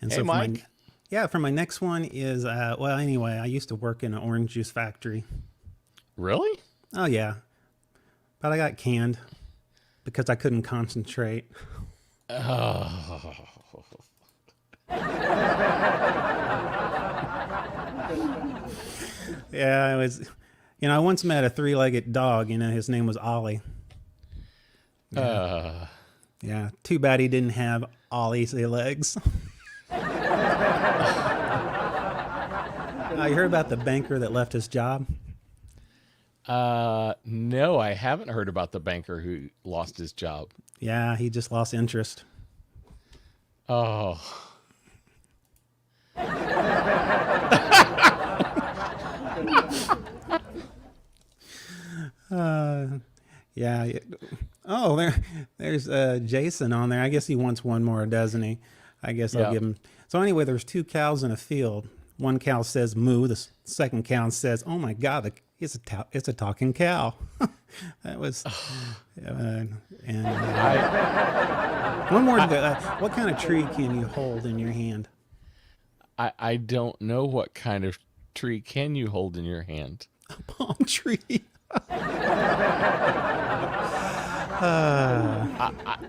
And Hey, so Mike. for my next one is, well, anyway, I used to work in an orange juice factory. Really? Oh, yeah. But I got canned because I couldn't concentrate. Oh. Yeah, I was, I once met a three-legged dog, his name was Ollie. Yeah. Uh, Yeah. Too bad he didn't have Ollie's legs. You heard about the banker that left his job? no, I haven't heard about the banker who lost his job. Yeah, he just lost interest. Oh. Yeah. Oh, there's Jason on there. I guess he wants one more, doesn't he? I guess I'll Yeah. give him. So anyway, there's two cows in a field. One cow says moo. The second cow says, "Oh my God, it's a talking cow." That was, and one more. What kind of tree can you hold in your hand? I don't know what kind of tree can you hold in your hand. Palm tree.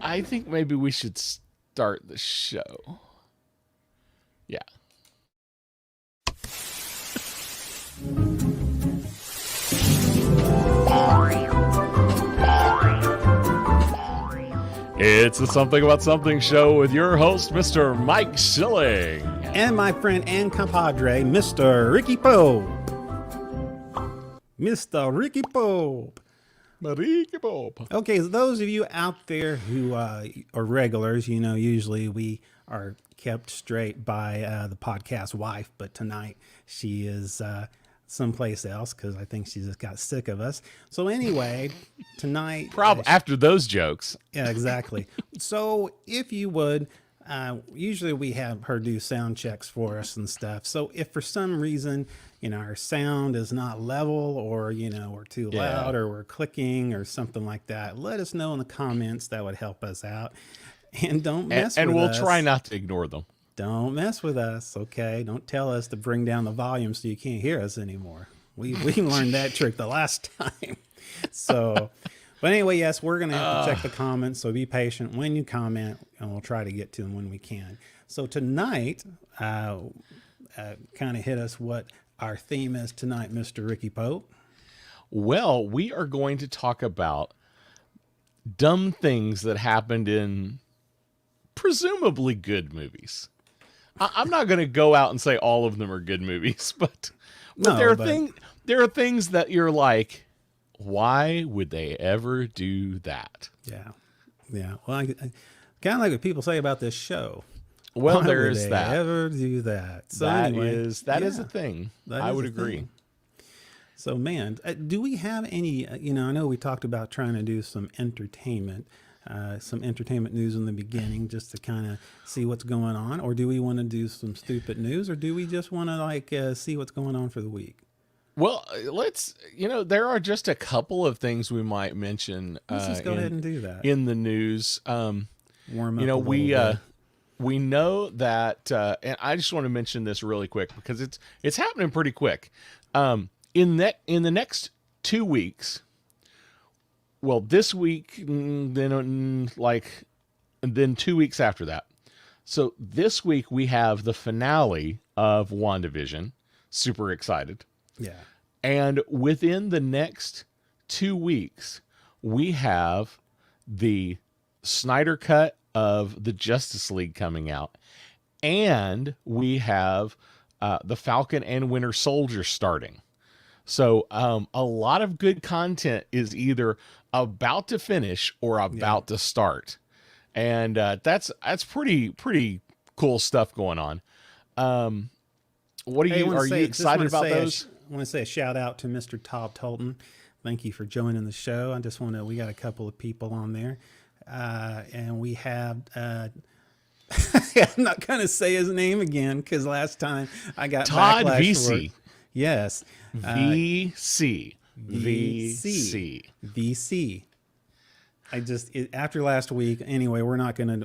I think maybe we should start the show. Yeah. It's the Something About Something show with your host, Mr. Mike Schilling. And my friend and compadre, Mr. Ricky Pope. Mr. Ricky Pope. Ricky Bob. Okay, so those of you out there who are regulars, usually we are kept straight by the podcast wife, but tonight she is someplace else because I think she just got sick of us. So anyway, tonight... After those jokes. Yeah, exactly. So if you would, usually we have her do sound checks for us and stuff. So if for some reason, our sound is not level or, we're too loud or we're clicking or something like that, let us know in the comments. That would help us out. And don't mess with us. And we'll try not to ignore them. Don't mess with us, okay? Don't tell us to bring down the volume so you can't hear us anymore. We learned that trick the last time. So... But anyway, yes, we're going to have to check the comments, so be patient when you comment, and we'll try to get to them when we can. So tonight, kind of hit us what our theme is tonight, Mr. Ricky Pope. Well, we are going to talk about dumb things that happened in presumably good movies. I'm not going to go out and say all of them are good movies, but there are things that you're like, why would they ever do that? Yeah. Well, I kind of like what people say about this show. Well, Why there would is they that. ever do that? So That anyway, is a thing. I would agree. Thing. So, man, do we have any? I know we talked about trying to do some entertainment news in the beginning, just to kind of see what's going on, or do we want to do some stupid news, or do we just want to see what's going on for the week? Well, there are just a couple of things we might mention. Let's just go ahead and do that in the news. Warm up. A little bit. We know that, and I just want to mention this really quick because it's happening pretty quick. In the next 2 weeks, well, this week, then 2 weeks after that. So this week we have the finale of WandaVision. Super excited. Yeah. And within the next 2 weeks, we have the Snyder Cut of the Justice League coming out. And we have the Falcon and Winter Soldier starting. So a lot of good content is either about to finish or about to start. And that's pretty cool stuff going on. Are you excited about those? I want to say a shout out to Mr. Todd Tolton. Thank you for joining the show. We got a couple of people on there. And we have, I'm not going to say his name again because last time I got Todd backlash VC. Yes. VC. VC. after last week. Anyway, we're not gonna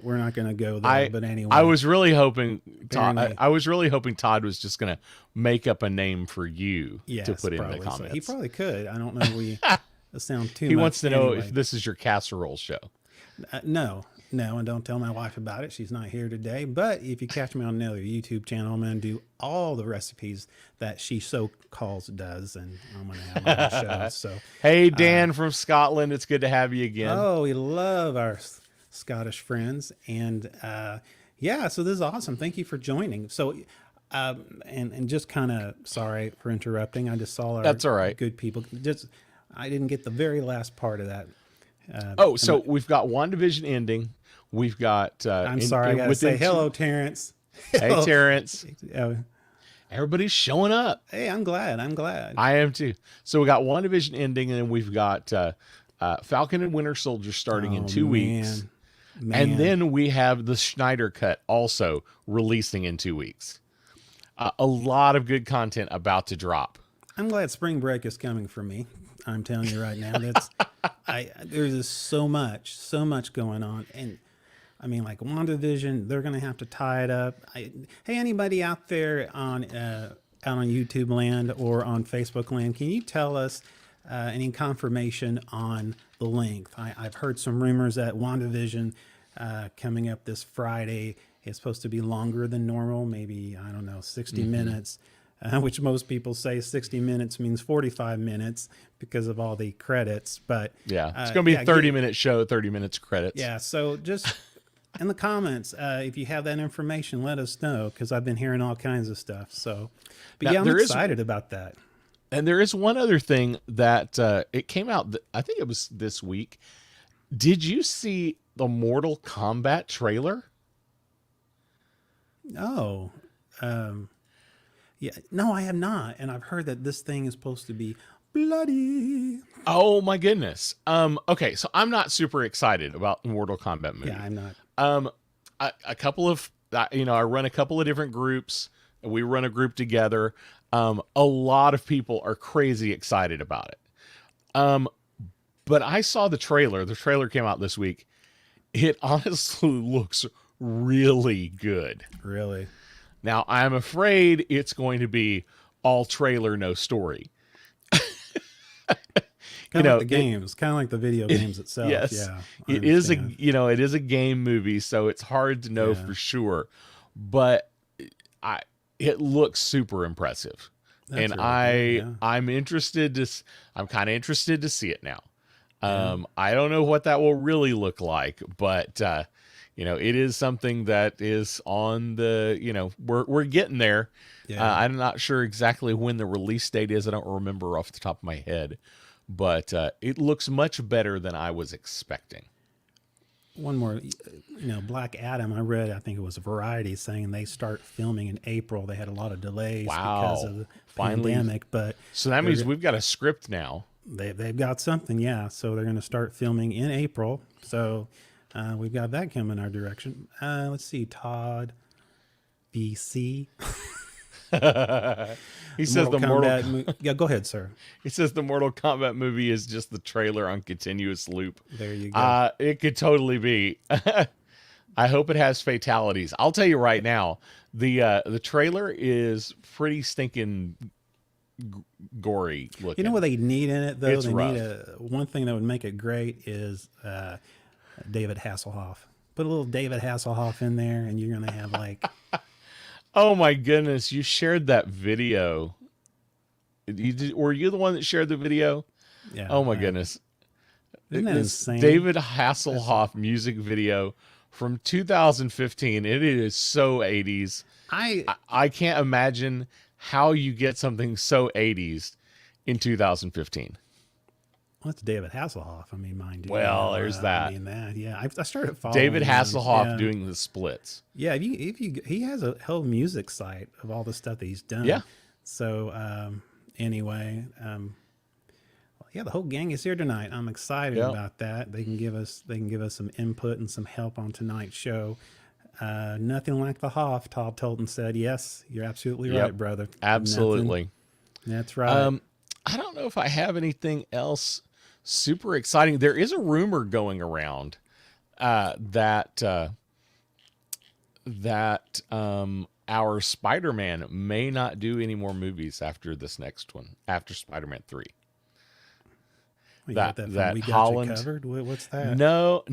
go there. But anyway, I was really hoping Apparently- I was really hoping Todd was just gonna make up a name for you yes, to put in the probably so. comments. He probably could. I don't know. If we sound too. He much wants to know anyway. if this is your casserole show. No, and don't tell my wife about it. She's not here today. But if you catch me on another YouTube channel, I'm going to do all the recipes that she so calls does, and I'm going to have my own show. So, Hey, Dan from Scotland, it's good to have you again. oh, we love our Scottish friends, and yeah, so this is awesome. Thank you for joining. So, and just kind of sorry for interrupting. I just saw our That's all right. good people. Just I didn't get the very last part of that. So we've got WandaVision ending. We've got. I'm sorry, I got to say hello, Terrence. Hey, Terrence. Uh, Everybody's showing up. Hey, I'm glad. I am too. So we got WandaVision ending, and then we've got Falcon and Winter Soldier starting in 2 weeks. Man. And then we have the Schneider Cut also releasing in 2 weeks. A lot of good content about to drop. I'm glad spring break is coming for me. I'm telling you right now. There's just so much going on. And I mean, like WandaVision, they're going to have to tie it up. Hey, anybody out there on out on YouTube land or on Facebook land, can you tell us any confirmation on the length? I've heard some rumors that WandaVision coming up this Friday is supposed to be longer than normal, maybe, I don't know, 60 minutes, which most people say 60 minutes means 45 minutes because of all the credits. But Yeah, it's going to be a 30-minute show, 30 minutes credits. yeah, so just in the comments, if you have that information, let us know, because I've been hearing all kinds of stuff. So, but Now, yeah, I'm there is- excited about that. And there is one other thing that it came out, I think it was this week. Did you see the Mortal Kombat trailer? Oh, yeah, no, I have not, and I've heard that this thing is supposed to be bloody. Oh my goodness. Okay, so I'm not super excited about the Mortal Kombat movie. Yeah, I'm not. A couple of I run a couple of different groups. We run a group together. A lot of people are crazy excited about it. But I saw the trailer. The trailer came out this week. It honestly looks really good. Really? Now, I'm afraid it's going to be all trailer, no story. Kind of like the games, kind of like the video games itself. Yes, Yeah, I it is understand. it is a game movie, so it's hard to know Yeah. for sure. But it looks super impressive, That's and really good, yeah. I'm interested to. I'm kind of interested to see it now. I don't know what that will really look like, but it is something that is on the. We're getting there. Yeah. I'm not sure exactly when the release date is. I don't remember off the top of my head, but it looks much better than I was expecting. One more, Black Adam. I read, I think it was Variety saying they start filming in April. They had a lot of delays because Wow. of the Finally. pandemic, but So that means we've got a script now. they've got something, yeah. So they're going to start filming in April. So we've got that coming our direction. Let's see, Todd BC. He says Yeah, go ahead, sir. He says the Mortal Kombat movie is just the trailer on continuous loop. There you go. It could totally be. I hope it has fatalities. I'll tell you right now, the trailer is pretty stinking gory looking. You know what they need in it, though? It's They rough. need one thing that would make it great is David Hasselhoff. Put a little David Hasselhoff in there, and you're going to have like... Oh my goodness, you shared that video. Were you the one that shared the video? Yeah. Oh my right. goodness. Isn't that This insane? David Hasselhoff music video from 2015. It is so 80s. I can't imagine how you get something so 80s in 2015. Well, it's David Hasselhoff. I mean, mind you. Well, there's that. I mean, yeah. I started following David him. Hasselhoff Yeah. doing the splits. Yeah, he has a whole music site of all the stuff that he's done. Yeah. So anyway, yeah, the whole gang is here tonight. I'm excited Yeah. about that. They can give us some input and some help on tonight's show. Nothing like the Hoff. Todd Tolton said, "Yes, you're absolutely Yep. right, brother. Absolutely. Nothing. That's right. I don't know if I have anything else super exciting. There is a rumor going around that our Spider-Man may not do any more movies after this next one, after Spider-Man 3. You That- got that from that We Got Holland- You Covered? What's that? No.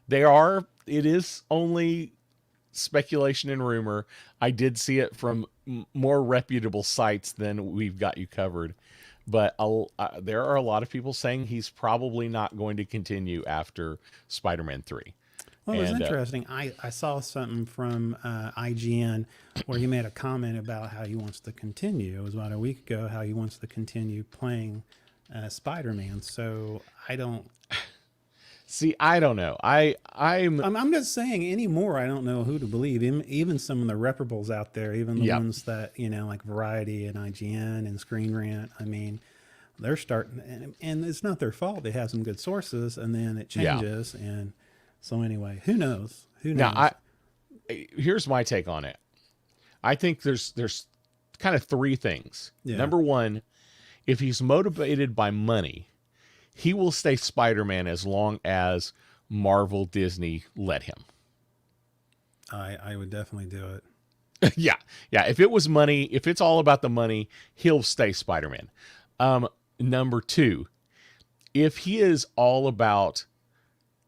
They are. It is only speculation and rumor. I did see it from more reputable sites than We've Got You Covered, but there are a lot of people saying he's probably not going to continue after Spider-Man 3. Well, it was And, interesting. I saw something from IGN where he made a comment about how he wants to continue. It was about a week ago how he wants to continue playing Spider-Man. So I don't. See, I don't know. I'm just saying anymore. I don't know who to believe. Even some of the reputables out there, even the Yep. ones that like Variety and IGN and Screen Rant. I mean, they're starting, and it's not their fault. They have some good sources, and then it Yeah. changes. And so anyway, who knows? Who knows? Now, here's my take on it. I think there's kind of three things. Yeah. Number one, if he's motivated by money, he will stay Spider-Man as long as Marvel Disney let him. I would definitely do it. Yeah. If it was money, if it's all about the money, he'll stay Spider-Man. Number two, if he is all about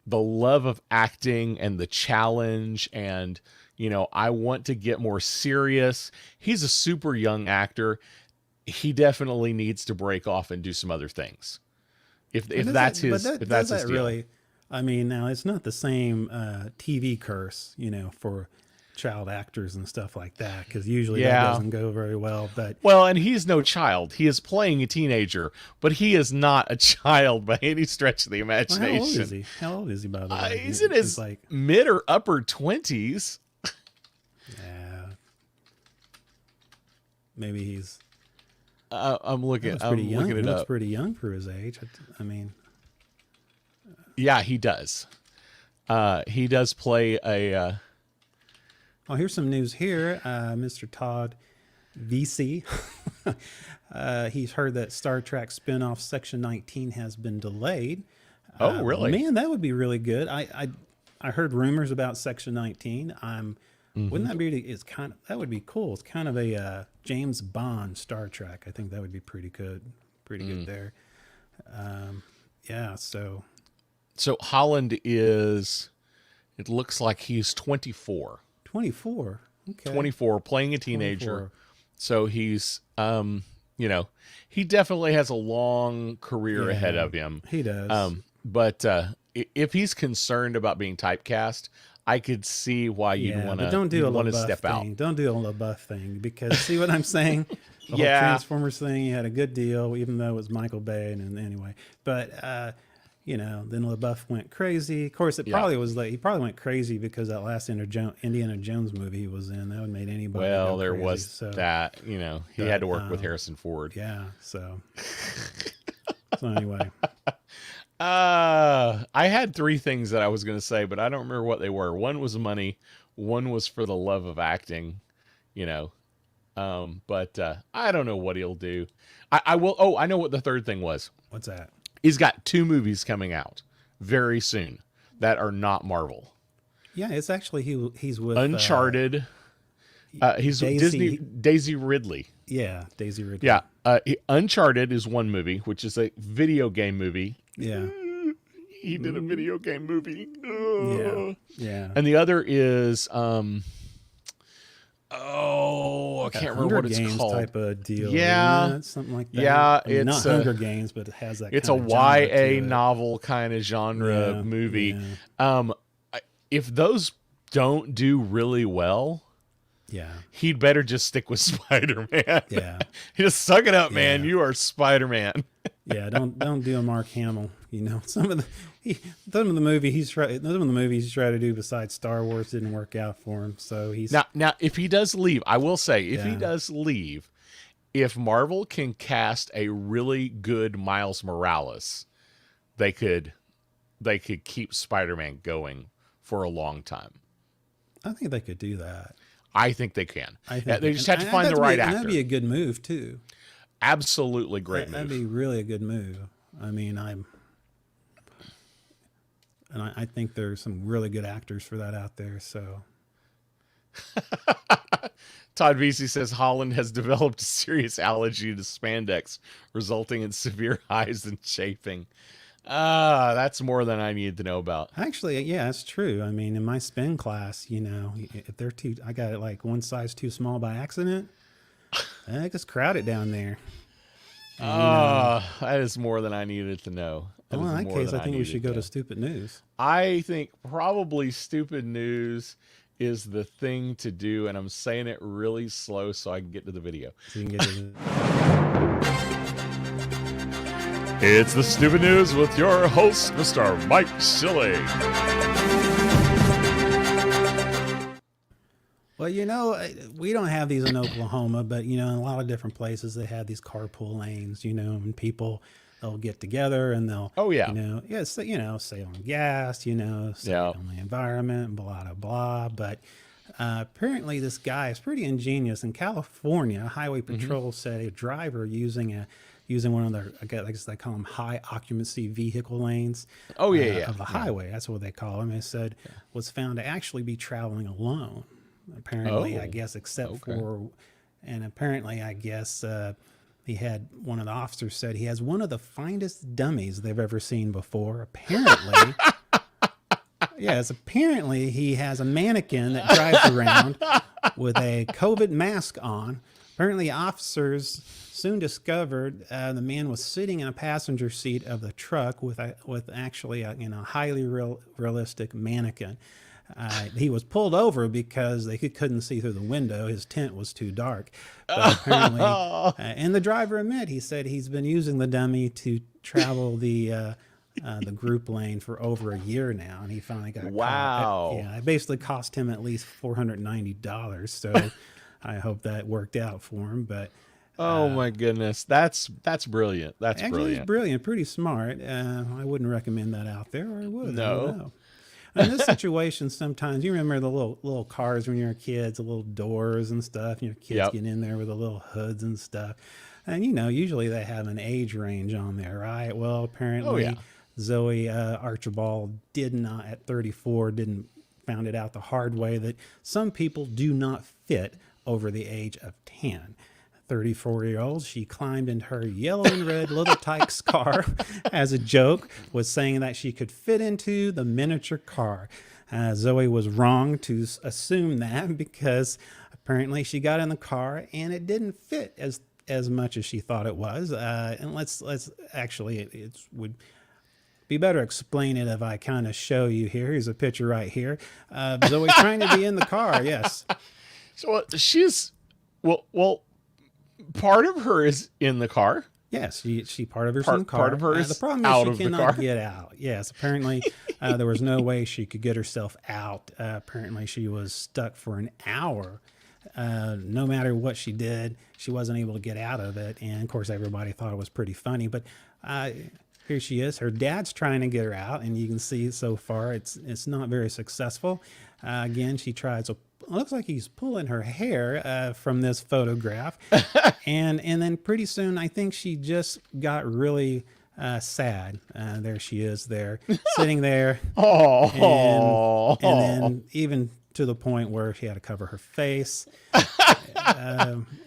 the love of acting and the challenge and, I want to get more serious, he's a super young actor. He definitely needs to break off and do some other things. If that's his deal. Really, I mean, now it's not the same TV curse, for child actors and stuff like that, because usually that Yeah. doesn't go very well. But Well, and he's no child. He is playing a teenager, but he is not a child by any stretch of the well, how imagination. old is he? How old is he, by the way? He's in his mid or upper 20s. yeah, maybe he's I'm looking. looks I'm pretty young. looking He it looks up. pretty young for his age. I mean, Yeah, he does. He does play a. oh, here's some news here. Mr. Todd VC. He's heard that Star Trek spinoff Section 19 has been delayed. Oh, really? Man, that would be really good. I heard rumors about Section 19. Wouldn't that be? That would be cool. It's kind of a James Bond Star Trek. I think that would be pretty good. Pretty good there. Yeah. So So Holland is. It looks like he's 24. 24. Okay. 24, playing a teenager. 24. So he's, he definitely has a long career ahead of him. He does. But if he's concerned about being typecast, I could see why you'd want but don't do a to LaBeouf step thing. out. Don't do a LaBeouf thing, because see what I'm saying? The whole Yeah. Transformers thing, you had a good deal, even though it was Michael Bay. And anyway, but then LaBeouf went crazy. Of course, he probably went crazy because that last Indiana Jones movie he was in, that would made anybody. Well, go there crazy. was So, that, he had to work with Harrison Ford. Yeah. So anyway, I had three things that I was going to say, but I don't remember what they were. One was money. One was for the love of acting, but I don't know what he'll do. I will. Oh, I know what the third thing was. what's that? He's got 2 movies coming out very soon that are not Marvel. Yeah, it's actually he's with Uncharted. He's Daisy Ridley. Yeah, Daisy Ridley. Yeah. Uncharted is one movie, which is a video game movie. Yeah. He did a video game movie. Yeah. Yeah. And the other is I can't remember what it's Games called. type of deal. Yeah. isn't it? Something like that. Yeah, I mean, not it's Hunger Games, but it has that. It's a kind of genre YA to it. novel kind of genre Yeah, movie. yeah. If those don't do really well, Yeah. he'd better just stick with Spider-Man. Yeah. Just suck it up, man. Yeah. You are Spider-Man. Yeah. Don't do a Mark Hamill. Some of the movies he's tried to do besides Star Wars didn't work out for him. So he's Now, if he does leave, I will say, if he Yeah. does leave, if Marvel can cast a really good Miles Morales, they could keep Spider-Man going for a long time. I think they could do that. I think they can. I think They just have to find the right actor. That'd be a good move too. Absolutely great That'd move. be really a good move. I mean, I think there's some really good actors for that out there. So Todd Vesey says Holland has developed a serious allergy to spandex, resulting in severe hives and chafing. That's more than I needed to know about. actually, yeah, that's true. I mean, in my spin class, if they're too, I got it like one size too small by accident. I just crowded down there. That is more than I needed to know. That Well, is in that more case, than I think we needed should go know. to stupid news. I think probably stupid news is the thing to do, and I'm saying it really slow so I can get to the video. So you can get to the, It's the stupid news with your host, Mr. Mike Silly. well, we don't have these in Oklahoma, but in a lot of different places they have these carpool lanes. And people they'll get together and they'll save on gas, save on the environment, blah blah blah. But apparently this guy is pretty ingenious. In California, Highway Patrol said a driver using one of their, I guess they call them high occupancy vehicle lanes. Of the highway. That's what they call them. They said was found to actually be traveling alone. Apparently, I guess, apparently, I guess he had, one of the officers said he has one of the finest dummies they've ever seen before. Apparently, apparently he has a mannequin that drives around with a COVID mask on. Apparently, officers soon discovered the man was sitting in a passenger seat of the truck with actually a highly realistic mannequin. He was pulled over because they couldn't see through the window. His tent was too dark. But apparently, and the driver he said he's been using the dummy to travel the group lane for over a year now, and he finally got caught. It basically cost him at least $490. So I hope that worked out for him. But oh my goodness, that's brilliant. That's actually, it's brilliant, pretty smart. I wouldn't recommend that out there, or I would. No. I don't know. In this situation, sometimes you remember the little cars when you were kids, the little doors and stuff. And your kids get in there with the little hoods and stuff, and usually they have an age range on there, right? Well, apparently, Zoe Archibald did not, at 34, found it out the hard way that some people do not fit over the age of 10. 34-year-old, she climbed into her yellow and red Little Tikes car as a joke, was saying that she could fit into the miniature car. Zoe was wrong to assume that, because apparently she got in the car and it didn't fit as much as she thought it was. And let's actually, it would be better explain it if I kind of show you here. Here's a picture right here. Zoe trying to be in the car. Yes. So she's well. Part of her is in the car. Yes, she part of her's in the car. Part of her is the problem out is of she the cannot car. get out. Yes, apparently there was no way she could get herself out. Apparently she was stuck for an hour. No matter what she did, she wasn't able to get out of it. And of course, everybody thought it was pretty funny. But here she is. Her dad's trying to get her out, and you can see so far it's not very successful. Again, she tries. It looks like he's pulling her hair from this photograph, and then pretty soon I think she just got really sad. There she is, there sitting there, and then even to the point where she had to cover her face. It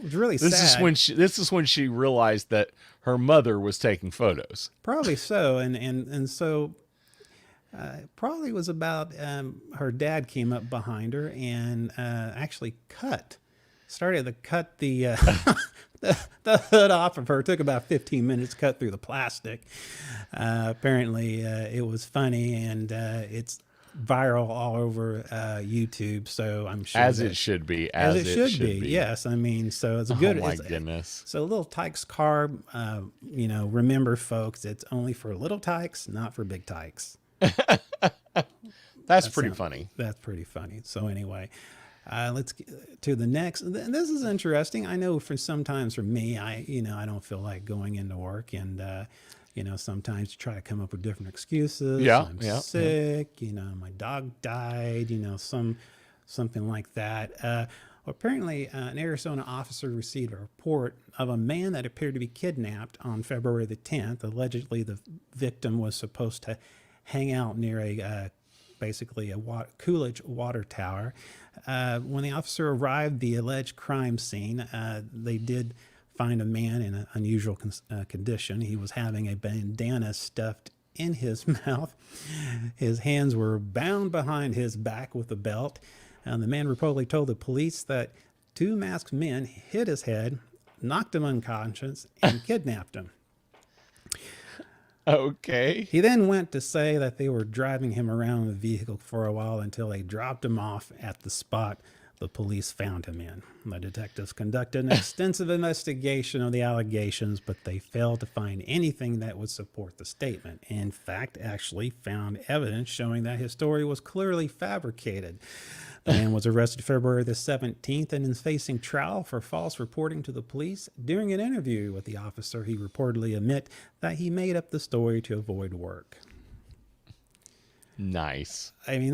was really sad. This is when she realized that her mother was taking photos. Probably so, and so. Probably was about her dad came up behind her and actually started to cut the the hood off of her. It took about 15 minutes to cut through the plastic. Apparently it was funny, and it's viral all over YouTube. So I'm sure it should be. As it should be. Yes, I mean, so it's a good. Oh my goodness! So Little Tikes car. Remember, folks, it's only for little tykes, not for big tykes. That's pretty funny. That's pretty funny. So anyway, let's get to the next. This is interesting. I know sometimes for me, I don't feel like going into work, and sometimes you try to come up with different excuses. I'm sick. My dog died. Something like that. Apparently, an Arizona officer received a report of a man that appeared to be kidnapped on February the 10th. Allegedly, the victim was supposed to hang out near basically a Coolidge water tower. When the officer arrived, the alleged crime scene, they did find a man in an unusual condition. He was having a bandana stuffed in his mouth. His hands were bound behind his back with a belt. And the man reportedly told the police that two masked men hit his head, knocked him unconscious, and kidnapped him. Okay. He then went to say that they were driving him around the vehicle for a while until they dropped him off at the spot the police found him in. The detectives conducted an extensive investigation of the allegations, but they failed to find anything that would support the statement. In fact, actually found evidence showing that his story was clearly fabricated. The man was arrested February the 17th and is facing trial for false reporting to the police. During an interview with the officer, he reportedly admitted that he made up the story to avoid work. Nice. I mean,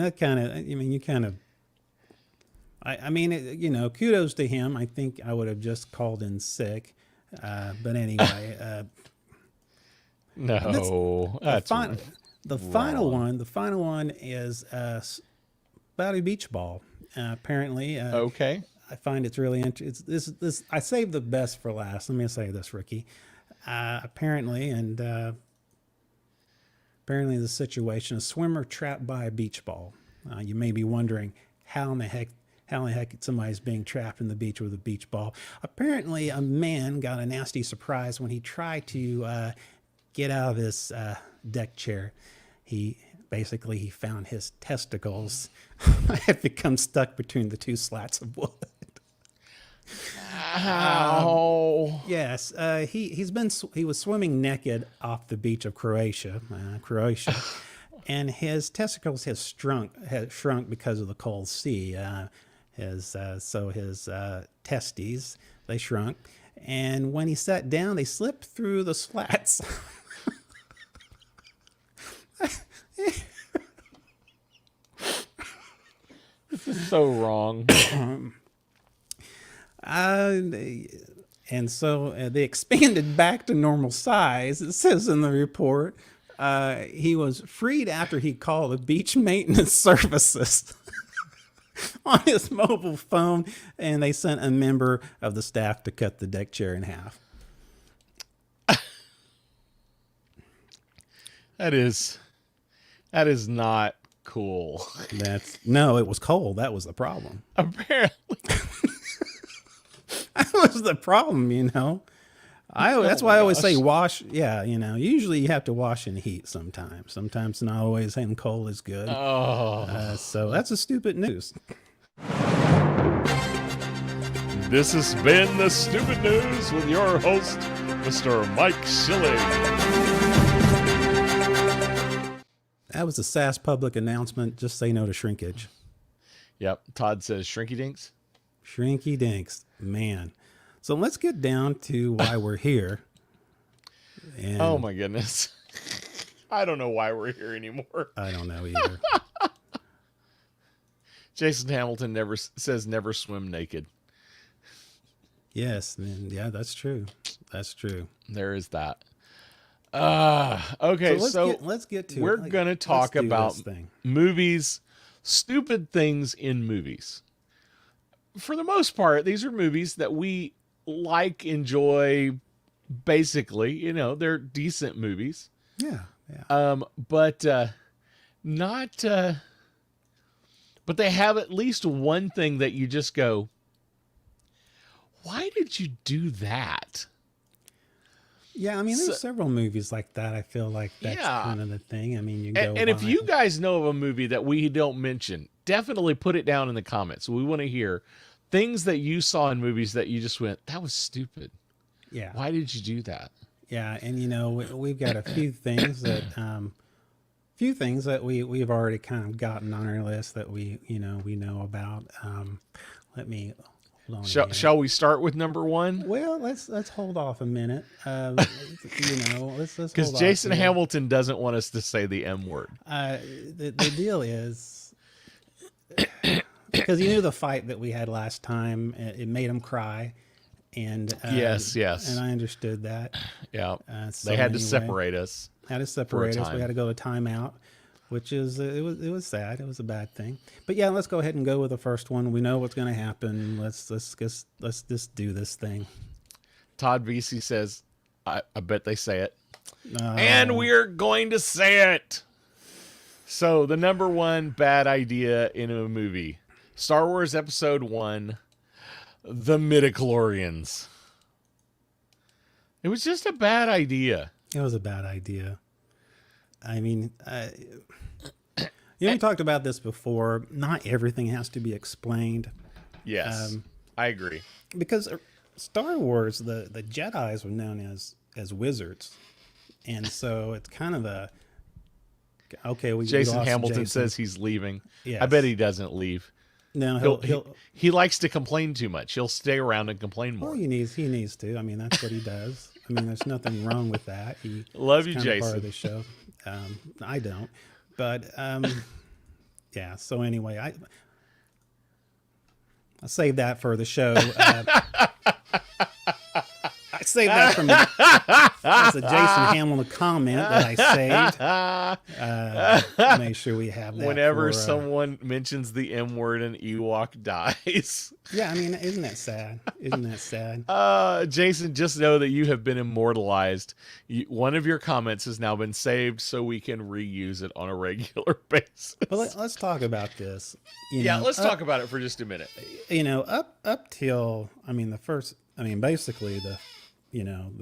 kudos to him. I think I would have just called in sick. But anyway. No. That's the final one is about a beach ball. Apparently. okay. I find it's really interesting. This I saved the best for last. Let me say this, Ricky. Apparently the situation: a swimmer trapped by a beach ball. You may be wondering how in the heck somebody's being trapped in the beach with a beach ball. Apparently, a man got a nasty surprise when he tried to get out of his deck chair. He found his testicles had become stuck between the two slats of wood. Ow. Yes, he was swimming naked off the beach of Croatia, and his testicles had shrunk because of the cold sea. His testes, they shrunk, and when he sat down, they slipped through the slats. This is so wrong. And so they expanded back to normal size. It says in the report, he was freed after he called the beach maintenance services on his mobile phone, and they sent a member of the staff to cut the deck chair in half. That is not cool. No, it was cold. That was the problem. Apparently. That was the problem, That's why I always say wash. Yeah, usually you have to wash in heat sometimes. Sometimes not always, and cold is good. Oh. So that's a stupid news. This has been the Stupid News with your host, Mr. Mike Schilling. That was a SAS public announcement. Just say no to shrinkage. Yep. Todd says shrinky dinks. Shrinky dinks, man. So let's get down to why we're here. And oh my goodness. I don't know why we're here anymore. I don't know either. Jason Hamilton never swim naked. Yes, man. Yeah, that's true. That's true. There is that. Okay, so let's get to we're going to talk about movies, stupid things in movies. For the most part, these are movies that we like, enjoy, basically. They're decent movies. Yeah. But not... but they have at least one thing that you just go, why did you do that? Yeah, there's several movies like that. I feel like that's kind of the thing. You go. And if you guys know of a movie that we don't mention, definitely put it down in the comments. We want to hear things that you saw in movies that you just went, that was stupid. Yeah. Why did you do that? Yeah, and we've got a few things that we've already kind of gotten on our list that we know about. Let me. Shall we start with number one? Well, let's hold off a minute. Let's because Jason Hamilton doesn't want us to say the M word. The deal is, because you knew the fight that we had last time. It made him cry, and Yes. and I understood that. Yeah. So They had to anyway, separate us. Had to separate us. We time. had to go to timeout, which is it was sad. It was a bad thing. But yeah, let's go ahead and go with the first one. We know what's going to happen. Let's just do this thing. Todd Vesey says, I bet they say it. And we're going to say it. So the number one bad idea in a movie, Star Wars Episode 1, The Midichlorians. It was just a bad idea. It was a bad idea. I mean, we talked about this before. Not everything has to be explained. Yes, I agree. Because Star Wars, the Jedis were known as wizards, and so it's kind of a okay. Jason lost Hamilton Jason. says he's leaving. Yes. I bet he doesn't leave. No, He likes to complain too much. He'll stay around and complain more. well, he needs to. I mean, that's what he does. I mean, there's nothing wrong with that. Love you, kind of part Jason. of the show. I don't, but yeah. So anyway, I saved that for the show. I saved that from as a Jason Hamilton comment that I saved. Make sure we have that. Whenever someone mentions the M word, an Ewok dies. Yeah, I mean, isn't that sad? Isn't that sad? Jason, just know that you have been immortalized. One of your comments has now been saved, so we can reuse it on a regular basis. But let's talk about this. Let's talk about it for just a minute. Up till basically the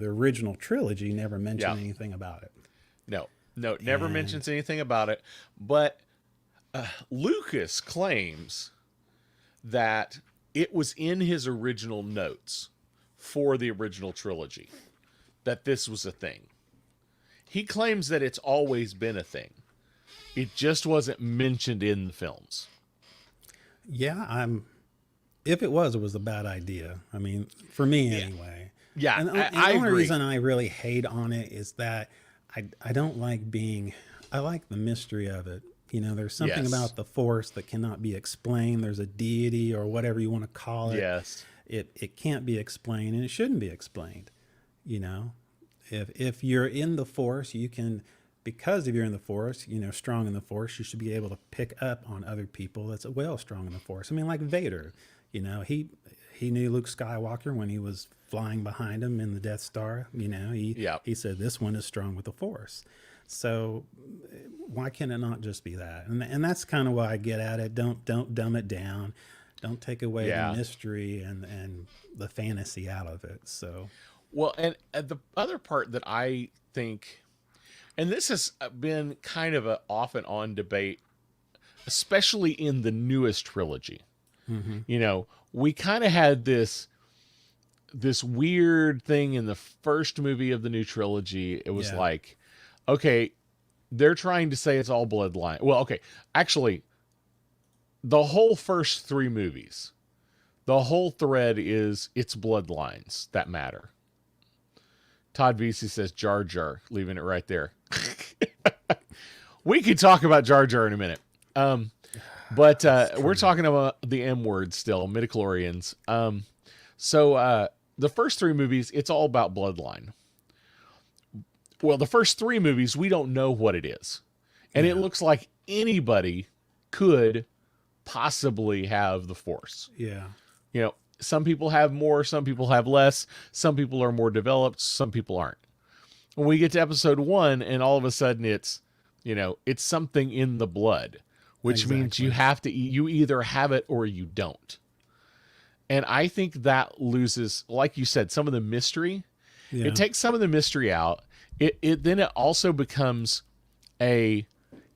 original trilogy never mentioned anything about it. No, never mentions anything about it. But Lucas claims that it was in his original notes for the original trilogy that this was a thing. He claims that it's always been a thing. It just wasn't mentioned in the films. Yeah, if it was a bad idea. I mean, for me anyway. Yeah, and the I only agree. reason I really hate on it is that I don't like I like the mystery of it. There's something about the Force that cannot be explained. There's a deity or whatever you want to call it. Yes. It can't be explained, and it shouldn't be explained. If you're in the Force, you can, because if you're in the Force, strong in the Force, you should be able to pick up on other people that's strong in the Force. I mean, like Vader, he knew Luke Skywalker when he was flying behind him in the Death Star. He said, this one is strong with the Force. So why can it not just be that? And that's kind of why I get at it. Don't dumb it down. Don't take away the mystery and the fantasy out of it. So, well, and the other part that I think, and this has been kind of an off and on debate, especially in the newest trilogy. Mm-hmm. We kind of had this weird thing in the first movie of the new trilogy. It was like, okay, they're trying to say it's all bloodline. Well, okay, actually, the whole first three movies, the whole thread is it's bloodlines that matter. Todd Vesey says Jar Jar, leaving it right there. We could talk about Jar Jar in a minute. But we're talking about the M word still, midichlorians. So the first three movies, it's all about bloodline. Well, the first three movies, we don't know what it is. And it looks like anybody could possibly have the Force. yeah. Some people have more, some people have less, some people are more developed, some people aren't. When we get to episode 1, and all of a sudden it's something in the blood, which means you have to, you either have it or you don't. And I think that loses, like you said, some of the mystery. Yeah. It takes some of the mystery out. It then it also becomes it's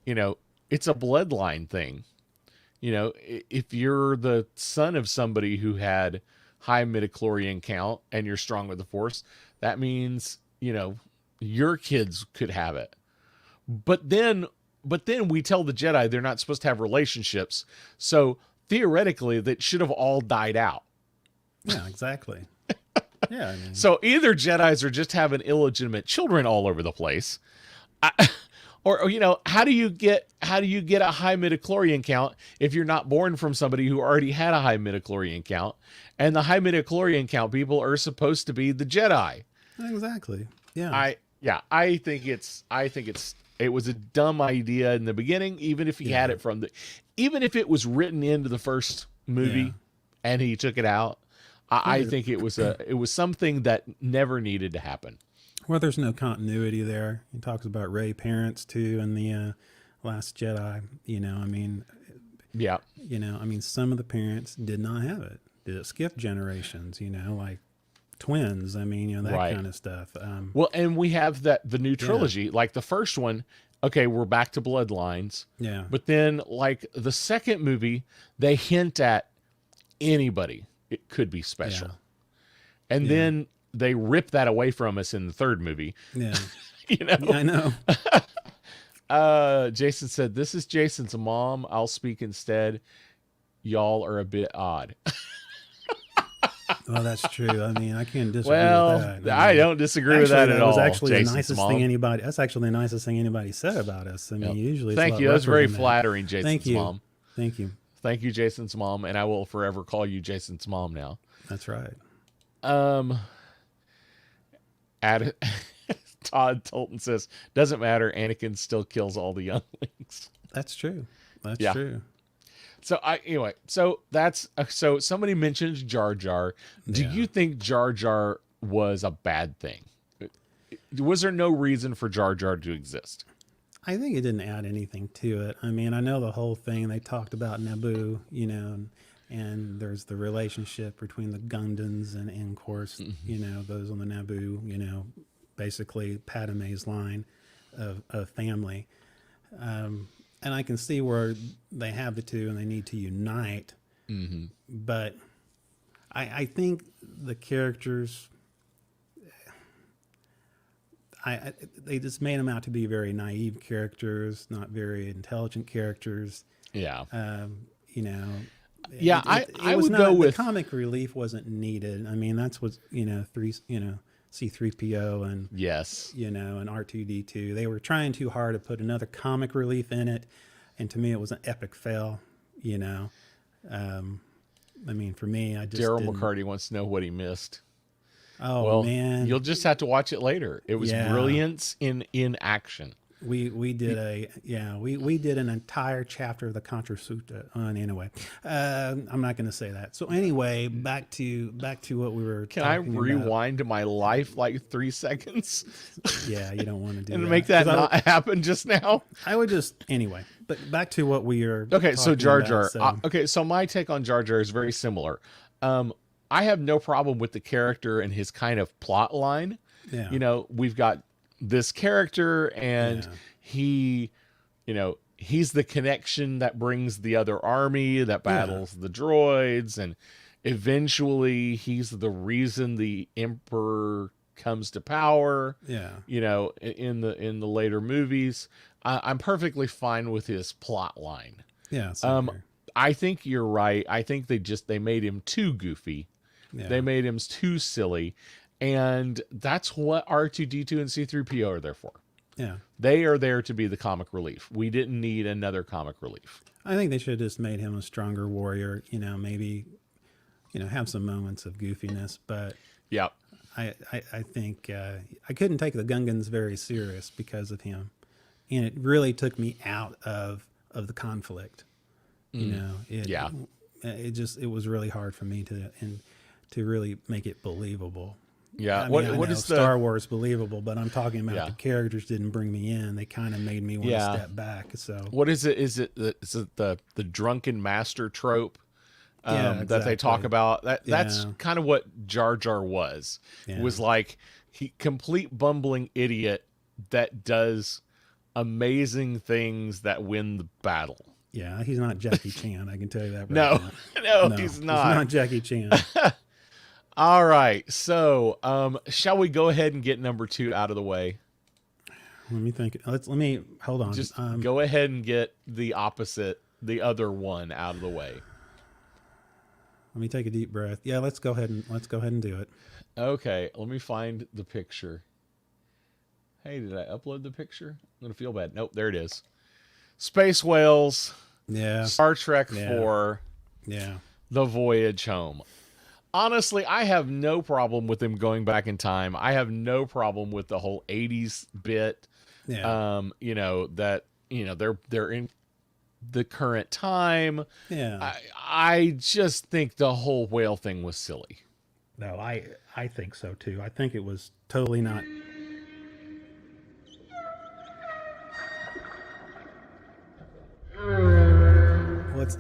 a bloodline thing. If you're the son of somebody who had high midichlorian count and you're strong with the Force, that means, your kids could have it. But then we tell the Jedi they're not supposed to have relationships. So theoretically, that should have all died out. Yeah, exactly. Yeah. So either Jedis are just having illegitimate children all over the place, Or you know, how do you get a high midichlorian count if you're not born from somebody who already had a high midichlorian count? And the high midichlorian count people are supposed to be the Jedi. Exactly. Yeah. I think it was a dumb idea in the beginning, even if he had it even if it was written into the first movie and he took it out. I think it was something that never needed to happen. Well, there's no continuity there. He talks about Rey parents too in the Last Jedi. You know, I mean, yeah. You know, I mean, some of the parents did not have it. Did it skip generations? You know, like twins. I mean, you know, that kind of stuff. Well, and we have the new trilogy, like the first one. Okay, we're back to bloodlines. Yeah. But then, like the second movie, they hint at anybody. It could be special. Yeah. And then they rip that away from us in the third movie. Yeah. You know? Yeah, I know. Jason said, "This is Jason's mom. I'll speak instead. Y'all are a bit odd." Oh, that's true. I mean, I can't disagree with that. I don't disagree with that at all. That was actually Jason's the nicest mom. thing anybody. That's actually the nicest thing anybody said about us. I mean, usually. Thank you. That's very flattering, Jason's Thank you. mom. Thank you. Thank you, Jason's mom, and I will forever call you Jason's mom now. That's right. Todd Tolton says, "Doesn't matter. Anakin still kills all the younglings." That's true. That's true. So so somebody mentioned Jar Jar. Do you think Jar Jar was a bad thing? Was there no reason for Jar Jar to exist? I think it didn't add anything to it. I mean, I know the whole thing, they talked about Naboo, you know, and there's the relationship between the Gungans and of course, you know, those on the Naboo, you know, basically Padme's line of family. And I can see where they have the two and they need to unite. Mm-hmm. But I think the characters, they just made them out to be very naive characters, not very intelligent characters. Yeah. You know. Yeah, I would go with the comic relief wasn't needed. I mean, that's what, you know, C-3PO and yes, you know, and R2-D2. They were trying too hard to put another comic relief in it, and to me, it was an epic fail. You know, I mean, for me, I just Daryl McCarty wants to know what he missed. Oh well, man, you'll just have to watch it later. It was brilliance in action. We did we did an entire chapter of the Contra Sutta. Anyway, I'm not going to say that. So anyway, back to what we were. Can I rewind my life like 3 seconds? Yeah, you don't want to do and that. make that not happen just now. I would just anyway. But back to what we are. Okay, so Jar Jar. So. So my take on Jar Jar is very similar. I have no problem with the character and his kind of plot line. Yeah. You know, we've got this character and he, you know, he's the connection that brings the other army that battles the droids, and eventually he's the reason the Emperor comes to power. Yeah. You know, in the later movies, I'm perfectly fine with his plot line. Yeah. I think you're right. I think they made him too goofy. Yeah. They made him too silly. And that's what R2-D2 and C-3PO are there for. Yeah. They are there to be the comic relief. We didn't need another comic relief. I think they should have just made him a stronger warrior, you know, maybe, you know, have some moments of goofiness. But yeah, I think I couldn't take the Gungans very serious because of him. And it really took me out of the conflict. You know, it was really hard for me to really make it believable. Yeah. I mean, what is Star Wars believable, but I'm talking about the characters didn't bring me in. They kind of made me want to step back. So what is it? Is it the drunken master trope exactly. that they talk about? That's kind of what Jar Jar was. Yeah. It was like he complete bumbling idiot that does amazing things that win the battle. Yeah, he's not Jackie Chan. I can tell you that. No, he's not. He's not Jackie Chan. All right. So, shall we go ahead and get number 2 out of the way? Let me think. Let me hold on. Just go ahead and get the other one out of the way. Let me take a deep breath. Yeah, let's go ahead and do it. Okay. Let me find the picture. Hey, did I upload the picture? I'm gonna feel bad. Nope, there it is. Space whales, Yeah. Star Trek Yeah. 4, Yeah. The Voyage Home. Honestly, I have no problem with them going back in time. I have no problem with the whole 80s bit. Yeah. They're in the current time. Yeah. I just think the whole whale thing was silly. No, I think so too. I think it was totally not.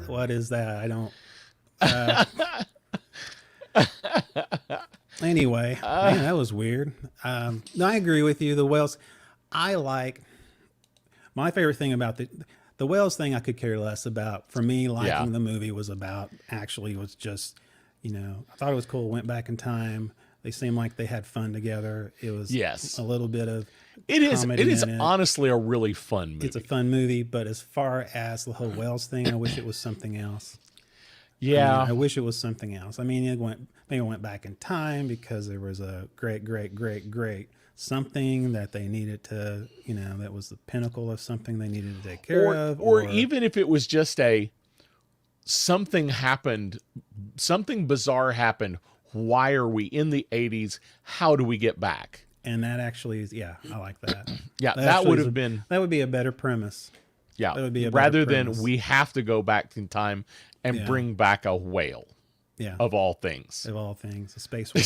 What is that? I don't. Anyway, man, that was weird. No, I agree with you. The whales, I like. My favorite thing about the whales thing, I could care less about. For me, liking Yeah. the movie was about actually was just, I thought it was cool. Went back in time. They seemed like they had fun together. It was Yes. a little bit of It is. comedy It is in it. honestly a really fun movie. It's a fun movie, but as far as the whole whales thing, I wish it was something else. yeah. I wish it was something else. I mean, maybe it went back in time because there was a great something that they needed to, that was the pinnacle of something they needed to take care of. Or even if it was just something happened, something bizarre happened. Why are we in the 80s? How do we get back? and that actually is, yeah, I like that. Yeah, that actually would is have been, that would be a better premise. yeah, that would be a better rather than premise. we have to go back in time and Yeah. bring back a whale Yeah, of all things. of all things, a space whale.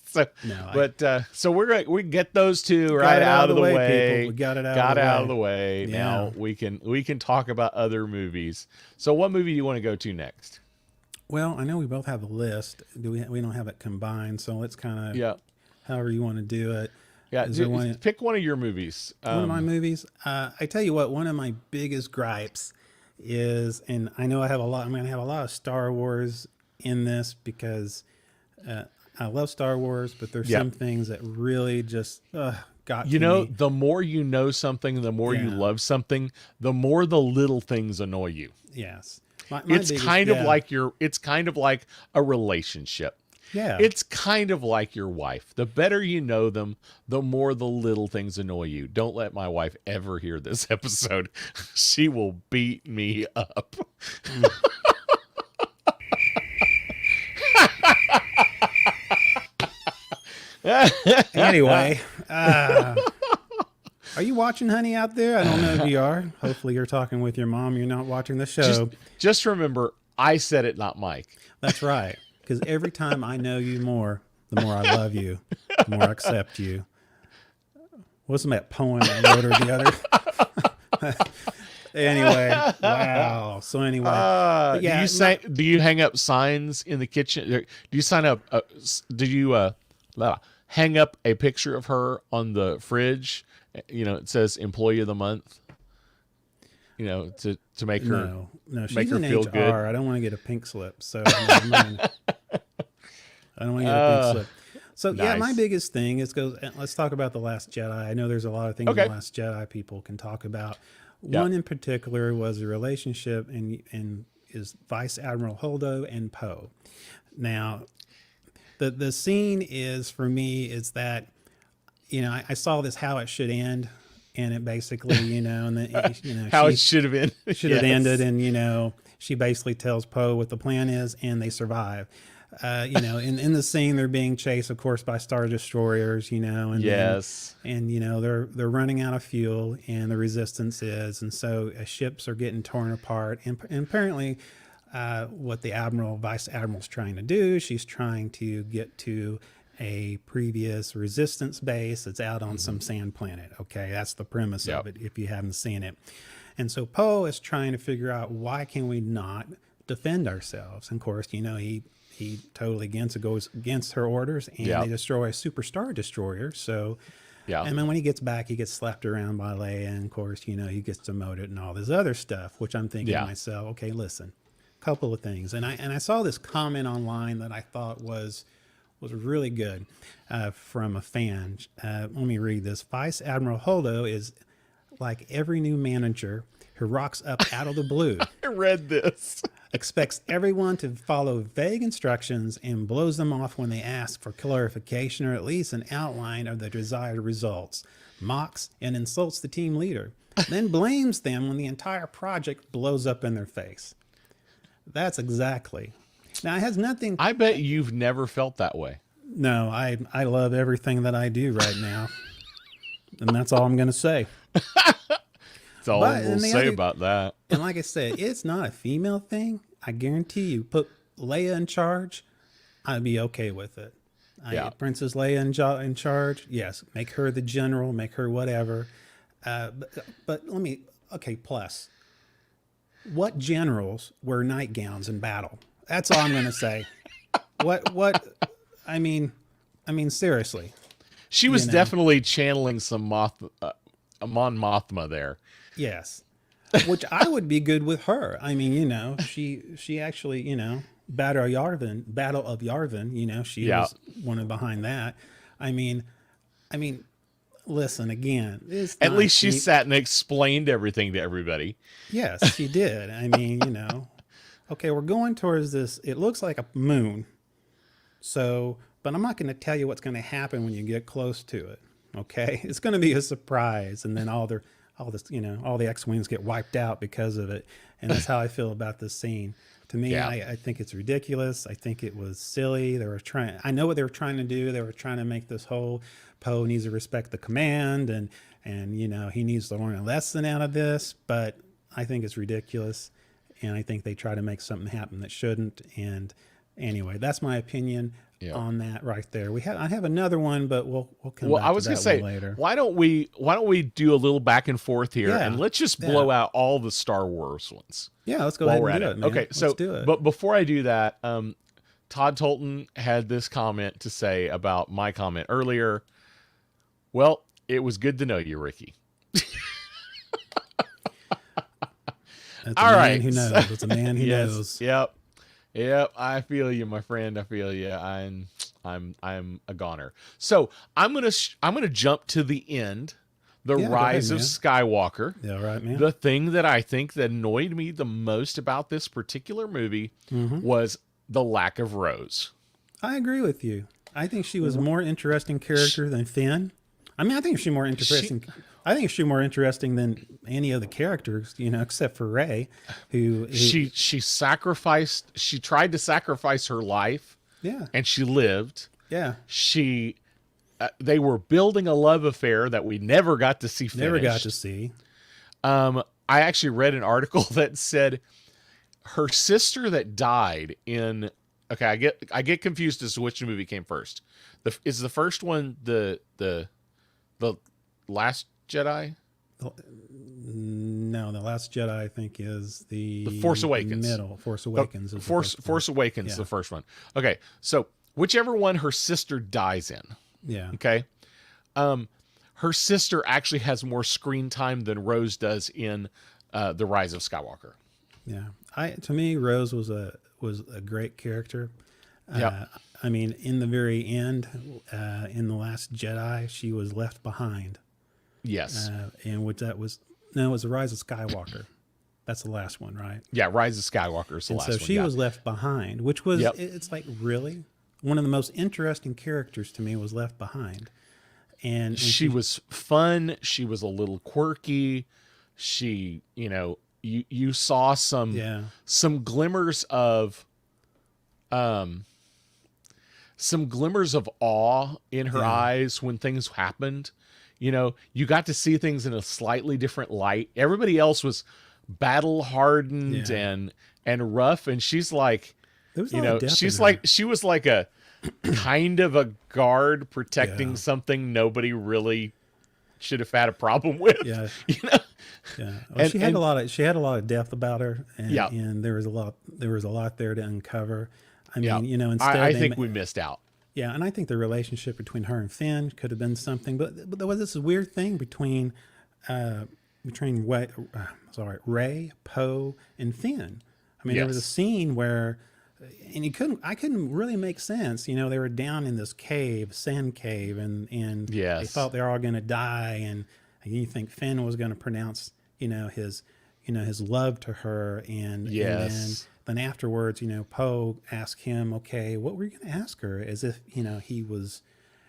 So, No, so we get those two Got right it out of the way. people. We got it out of the way. way. Yeah. Now we can talk about other movies. So, what movie do you want to go to next? Well, I know we both have a list. We don't have it combined, so let's kind of Yeah, however you want to do it. yeah. Is there one- Pick one of your movies. One of my movies. I tell you what, one of my biggest gripes is, and I know I'm going to have a lot of Star Wars in this because I love Star Wars, but there's Yeah. some things that really just got You to know, me. the more you know something, the more you Yeah. love something, the more the little things annoy you. Yes, my It's biggest- kind of yeah. like it's kind of like a relationship. Yeah. It's kind of like your wife. The better you know them, the more the little things annoy you. Don't let my wife ever hear this episode. She will beat me up. Anyway, are you watching, honey, out there? I don't know if you are. Hopefully, you're talking with your mom. You're not watching the show. Just remember, I said it, not Mike. That's right. Because every time I know you more, the more I love you, the more I accept you. Wasn't that poem I wrote or the other? Anyway, wow. So anyway, but yeah, Do you hang up signs in the kitchen? Do you sign up? Do you hang up a picture of her on the fridge? It says "Employee of the Month." To make her no, she's make her in feel HR. good. I don't want to get a pink slip. So I don't want to get a pink slip. So yeah, my nice. biggest thing is let's talk about The Last Jedi. I know there's a lot of things Okay. The Last Jedi people can talk about. Yeah. One in particular was a relationship and is Vice Admiral Holdo and Poe. Now, the scene is for me is that I saw this how it should end, and it basically and then How she it should have been. should have Yes. ended, and she basically tells Poe what the plan is, and they survive. In the scene they're being chased, of course, by Star Destroyers, and then- Yes. and they're running out of fuel, and the resistance is, and so ships are getting torn apart, and apparently what the vice admiral's trying to do, she's trying to get to a previous resistance base that's out on some sand planet. Okay, that's the premise of Yep. it if you haven't seen it. And so Poe is trying to figure out, why can we not defend ourselves? And of course, he totally goes against her orders, and Yep. they destroy a super Star Destroyer. So Yeah. and then when he gets back, he gets slapped around by Leia, and of course, he gets demoted and all this other stuff, which I'm thinking Yeah. to myself, okay, listen, couple of things. And I saw this comment online that I thought was really good from a fan. Let me read this. Vice Admiral Holdo is like every new manager who rocks up out of the blue. I read this. expects everyone to follow vague instructions and blows them off when they ask for clarification or at least an outline of the desired results, mocks and insults the team leader, then blames them when the entire project blows up in their face. That's exactly. Now, it has nothing. I bet you've never felt that way. No, I love everything that I do right now. And that's all I'm going to say. That's all But- we'll and the say other- about that. And like I said, it's not a female thing. I guarantee you, put Leia in charge, I'd be okay with it. Yeah. Princess Leia in charge, yes. Make her the general, make her whatever. But let me, okay, plus, what generals wear nightgowns in battle? That's all I'm going to say. I mean, seriously. She was know. definitely channeling some Mon Mothma there. Yes. Which I would be good with her. I mean, she actually, Battle of Yavin, she Yeah. was one of behind that. I mean, listen, again, it's At not least she cheap. sat and explained everything to everybody. Yes, she did. I mean, okay, we're going towards this. It looks like a moon. So, but I'm not going to tell you what's going to happen when you get close to it. Okay, it's going to be a surprise, and then all the X-wings get wiped out because of it. And that's how I feel about this scene. To me, Yeah. I think it's ridiculous. I think it was silly. I know what they were trying to do. They were trying to make this whole Poe needs to respect the command, and he needs to learn a lesson out of this. But I think it's ridiculous, and I think they try to make something happen that shouldn't. And anyway, that's my opinion on that right there. I have another one, but we'll come Well, back I was to going that to say, one later. why don't we do a little back and forth here, Yeah. and let's just Yeah. blow out all the Star Wars ones Yeah, let's go while ahead we're and at do it. it, man. Okay, so let's do it. but before I do that, Todd Tolton had this comment to say about my comment earlier. Well, it was good to know you, Ricky. That's a all man right. who knows. It's a man who Yes. knows. Yep. I feel you, my friend. I feel you. I'm a goner. So I'm gonna jump to the end, the Yeah, go rise ahead, of man. Skywalker. Yeah, right, man. The thing that I think that annoyed me the most about this particular movie Mm-hmm. was the lack of Rose. I agree with you. I think she was a more interesting character than Finn. I mean, I think she's more interesting. I think she's more interesting than any of the characters, except for Rey, who She sacrificed. She tried to sacrifice her life, yeah, and she lived. yeah, They were building a love affair that we never got to see finished. never got to see. I actually read an article that said her sister that died in. Okay, I get confused as to which movie came first. Is the first one the Last Jedi? No, the Last Jedi, I think, is the Force Awakens. Middle Force Awakens. is the first one. Force Awakens, Yeah. the first one. Okay, so whichever one her sister dies in. Yeah, Okay, her sister actually has more screen time than Rose does in The Rise of Skywalker. yeah. To me, Rose was a great character. Yep. I mean, in the very end, in the Last Jedi, she was left behind. Yes. And which that was no, it was the Rise of Skywalker. That's the last one, right? Yeah, Rise of Skywalker is the And last so one. she yeah. was left behind, which was Yep. it's like really one of the most interesting characters to me was left behind. And She was fun. She was a little quirky. She, you saw some yeah, glimmers of awe in her Yeah. eyes when things happened. You got to see things in a slightly different light. Everybody else was battle hardened Yeah. and rough, and she's like, there was a lot of depth she's in her. like she was like a kind of a guard protecting Yeah. something nobody really should have had a problem with. Yeah. You know? Yeah, well, And- she had and- a lot of depth about her, and, Yeah. and there was a lot there to uncover. I mean, Yeah. instead I they think ma- we missed out. yeah, and I think the relationship between her and Finn could have been something, but there was this weird thing between Rey, Poe, and Finn. I mean, there was a Yes. scene where, and I couldn't really make sense. They were down in this sand cave, and they Yes. thought they were all going to die, and you think Finn was going to pronounce, his love to her, and Yes. then afterwards, Poe asked him, okay, what were you going to ask her? As if,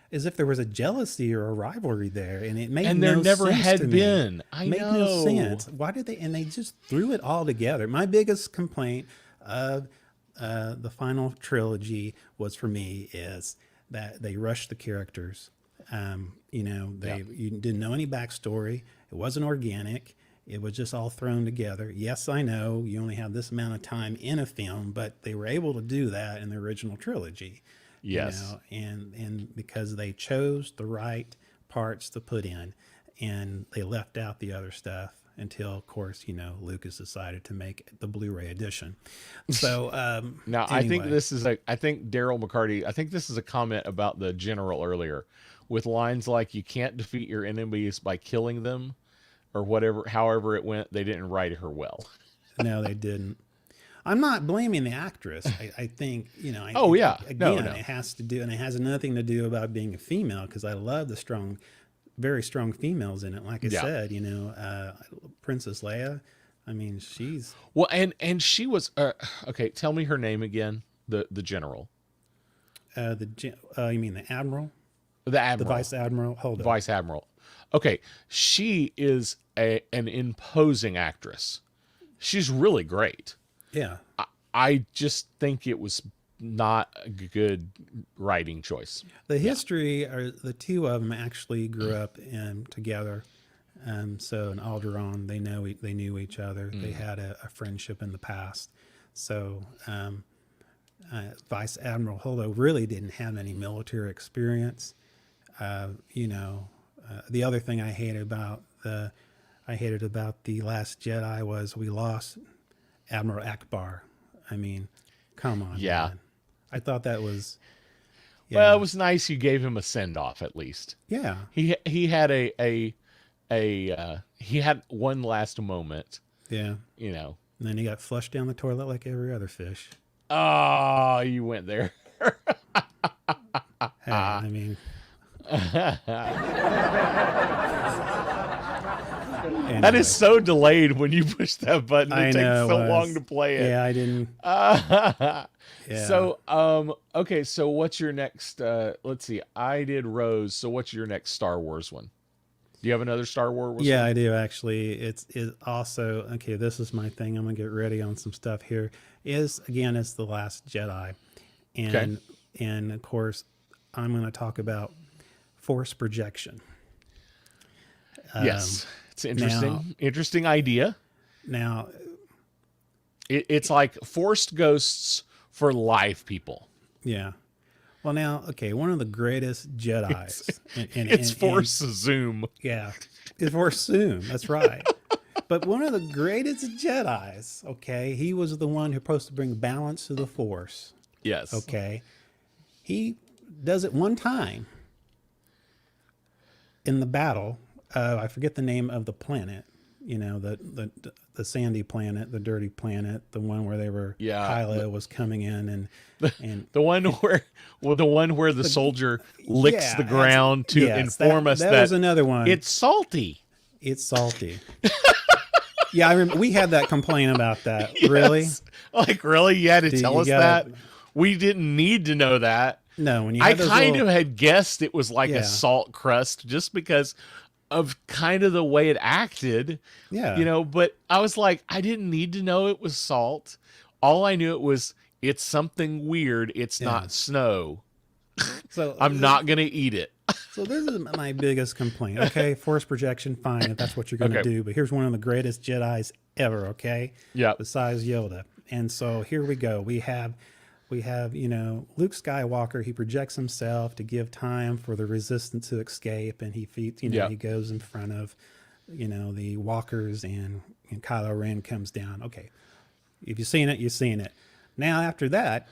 as if there was a jealousy or a rivalry there. And it made And no there never sense had to me. been. I Made know. no sense. Why did they, and they just threw it all together. My biggest complaint of the final trilogy was for me is that they rushed the characters. You didn't know any backstory. It wasn't organic. It was just all thrown together. Yes, I know you only have this amount of time in a film, but they were able to do that in the original trilogy. Yes. And because they chose the right parts to put in, and they left out the other stuff until, of course, Lucas decided to make the Blu-ray edition. So Now, anyway. I think Daryl McCarty, I think this is a comment about the general earlier, with lines like, you can't defeat your enemies by killing them, or whatever, however it went, they didn't write her well. No, they didn't. I'm not blaming the actress. I think, Oh, yeah. Again, No. it has to do, and it has nothing to do about being a female, because I love the very strong females in it. Like I said, Princess Leia, I mean, she's... Well, and she was, okay, tell me her name again, the general. You mean the Admiral? The Admiral. The Vice Admiral? Hold on. Vice Admiral. Okay, she is an imposing actress. She's really great. Yeah. I just think it was not a good writing choice. The history, are the two of them actually grew up together. So in Alderaan, they knew each other. They had a friendship in the past. So Vice Admiral Holdo really didn't have any military experience. The other thing I hated about the Last Jedi was we lost Admiral Akbar. I mean, come on. Yeah. Man. I thought that was. Yeah. Well, it was nice you gave him a send off at least. Yeah. He had he had one last moment. Yeah. And then he got flushed down the toilet like every other fish. Oh, you went there. Hey, I mean. Anyway. That is so delayed when you push that button. It takes know, so long to play it. Yeah, I didn't. Yeah. So, okay. So what's your next, let's see. I did Rose. So what's your next Star Wars one? Do you have another Star Wars? Yeah, one? I do actually. It's also, okay, this is my thing. I'm going to get ready on some stuff here. It's The Last Jedi. And of course, I'm going to talk about force projection. Yes. It's interesting idea. Now, it's like forced ghosts for live people. Yeah. Well, now, okay, one of the greatest Jedis. It's Force Zoom. Yeah. It's Force Zoom. That's right. But one of the greatest Jedis, okay, he was the one who's supposed to bring balance to the Force. Yes. Okay. He does it one time in the battle. I forget the name of the planet. The sandy planet, the dirty planet, the one where they were. Yeah. Kylo was coming in and the one where the soldier licks the ground to inform us that was another one. It's salty. It's salty. Yeah, I remember we had that complaint about that. Yes. Really? Like, really? You had to tell us that? We didn't need to know that. No, when you I had those kind little- of had guessed it was like Yeah. a salt crust just because of kind of the way it acted. Yeah. But I was like, I didn't need to know it was salt. All I knew it was, it's something weird. It's not snow. So I'm not going to eat it. So this is my biggest complaint. Okay, force projection, fine, if that's what you're going to Okay. do. But here's one of the greatest Jedis ever. Okay, Yeah. besides Yoda. And so here we go. We have Luke Skywalker. He projects himself to give time for the Resistance to escape, and he feeds. He goes in front of the walkers, and Kylo Ren comes down. Okay, if you've seen it, you've seen it. Now after that.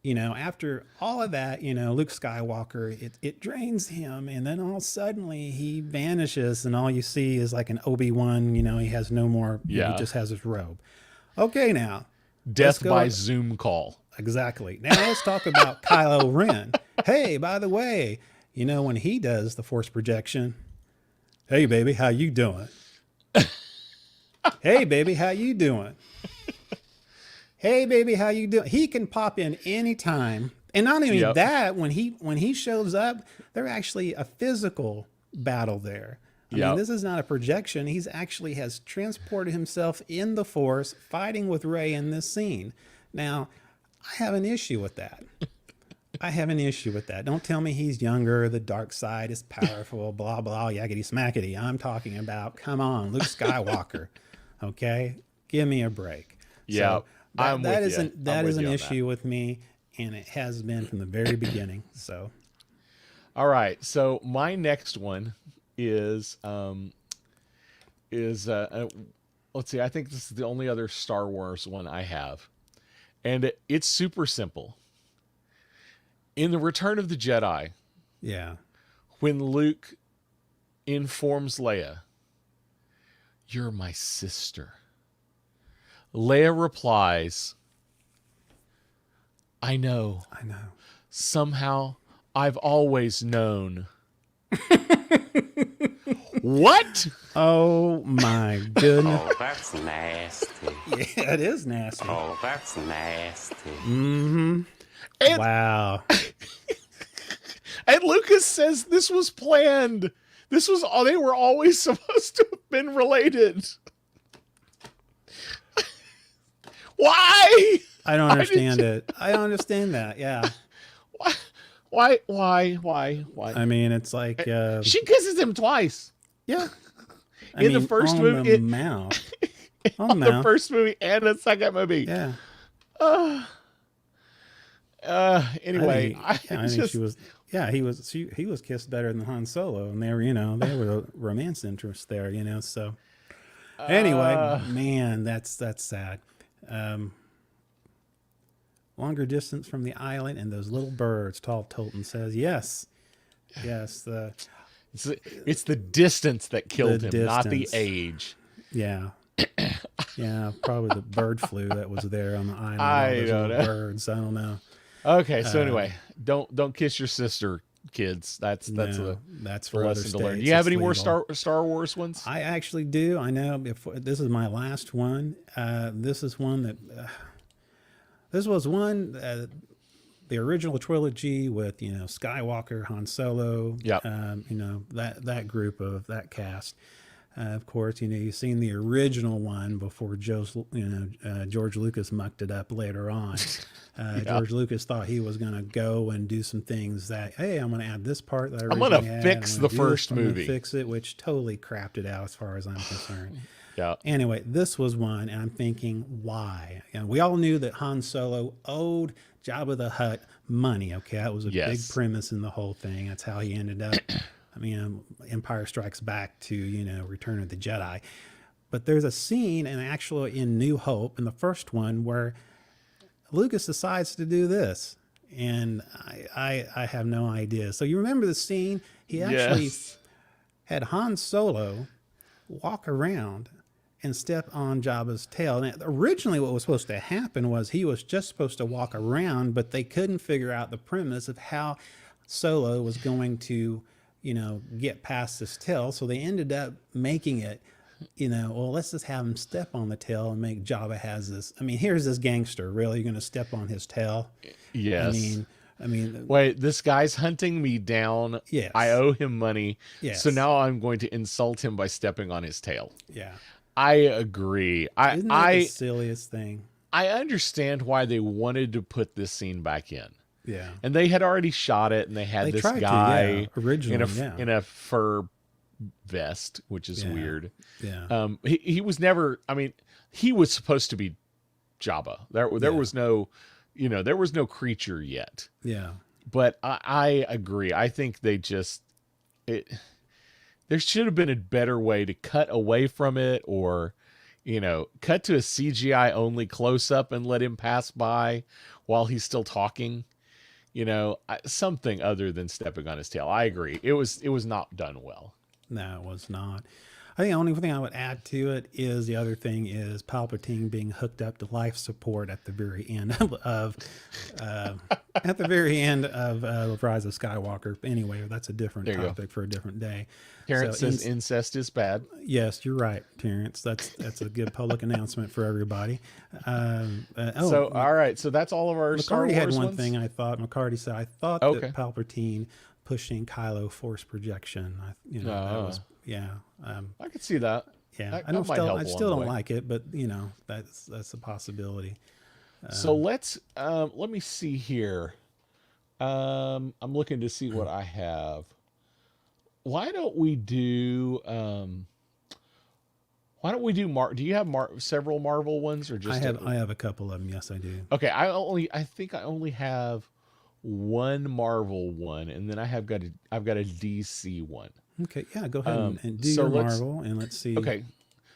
After all of that, Luke Skywalker, it drains him, and then all suddenly he vanishes, and all you see is like an Obi-Wan, he has no more, he just has his robe. Okay, now. Death go- by Zoom call. Exactly. Now let's talk about Kylo Ren. Hey, by the way, when he does the force projection, hey, baby, how you doing? Hey, baby, how you doing? hey baby, how you doing? He can pop in anytime. And not only Yep. that, when he shows up, they're actually a physical battle there. I mean, Yep. this is not a projection. He's actually has transported himself in the Force, fighting with Rey in this scene. Now, I have an issue with that. I have an issue with that. Don't tell me he's younger, the dark side is powerful, blah, blah, yakety smackety. I'm talking about, come on, Luke Skywalker. Okay? Give me a break. Yeah, So that, I'm that with is you. an, I'm that with is an you on issue with me, and it has been from the very beginning. So, All right. So my next one is let's see. I think this is the only other Star Wars one I have, and it's super simple. In the Return of the Jedi, yeah. when Luke informs Leia, "You're my sister," Leia replies, "I know. I know. Somehow I've always known." What? Oh, my goodness. Oh, that's nasty. Yeah, it is nasty. Oh, that's nasty. And, Wow. and Lucas says this was planned. This was all, they were always supposed to have been related. Why? I don't understand it. I don't understand that. Yeah. Why? I mean, it's like, She kisses him twice. yeah. I In the mean, first on movie, the mouth. On the the mouth. first movie and the second movie. Yeah. Anyway, I think she was. Yeah, he was. He was kissed better than Han Solo, and they were, they were a romance interest there, So, anyway, man, that's sad. Longer distance from the island and those little birds. Tall Tolton says, yes, yes. it's the distance that killed him, The not the distance. age. Yeah. Yeah, probably the bird flu that was there on the island. I all those don't little know. birds. I don't know. Okay, so anyway, don't kiss your sister, kids. That's No, that's for a other lesson states. to learn. Do you have It's any more legal. Star Wars ones? I actually do. I know. Before this is my last one. This is one that. This was one. The original trilogy with Skywalker, Han Solo. Yep. That group of that cast. Of course, you've seen the original one before George Lucas mucked it up later on. George Lucas thought he was going to go and do some things that, hey, I'm going to add this part that I I'm gonna originally had. fix I'm the gonna do this, first I'm gonna movie. fix it, which totally crapped it out as far as I'm concerned. Yeah. Anyway, this was one, and I'm thinking, why? And we all knew that Han Solo owed Jabba the Hutt money. Okay, that was a Yes. big premise in the whole thing. That's how he ended up. I mean, Empire Strikes Back to Return of the Jedi. But there's a scene, and actually in New Hope, in the first one, where Lucas decides to do this, and I have no idea. So you remember the scene? He actually Yes. had Han Solo walk around and step on Jabba's tail. And originally what was supposed to happen was he was just supposed to walk around, but they couldn't figure out the premise of how Solo was going to, get past this tail. So they ended up making it, well, let's just have him step on the tail and make Jabba has this. I mean, here's this gangster. Really? You're going to step on his tail? Yes. I mean, Wait, this guy's hunting me down. Yes. I owe him money. Yes. So now I'm going to insult him by stepping on his tail. yeah. I agree. Isn't that the silliest thing? I understand why they wanted to put this scene back in. Yeah. And they had already shot it, and they had They this tried to, guy yeah, originally, in a fur vest, which is Yeah. weird. Yeah. He was never. I mean, he was supposed to be Jabba. There was no, there was no creature yet. Yeah. But I agree. I think they just there should have been a better way to cut away from it, or cut to a CGI only close up and let him pass by while he's still talking. Something other than stepping on his tail. I agree. It was not done well. No, it was not. I think the only thing I would add to it is the other thing is Palpatine being hooked up to life support at the very end of at the very end of Rise of Skywalker. Anyway, that's a different There you go. topic for a different day. Terrence So, says incest is bad. yes, you're right, Terrence. That's a good public announcement for everybody. So, all right. So that's all of our Star McCarty Wars had one ones? thing I thought. McCarty said, I thought Okay. that Palpatine pushing Kylo force projection. That was, yeah. I could see that. Yeah, That I don't might still, help I along still the don't way. like it, but that's a possibility. So let me see here. I'm looking to see what I have. Why don't we do do you have several Marvel ones or just I have a couple of them. Yes, I do. Okay, I think I only have one Marvel one, and then I've got a DC one. Okay, yeah, go ahead and do so your let's- Marvel, and let's see. Okay,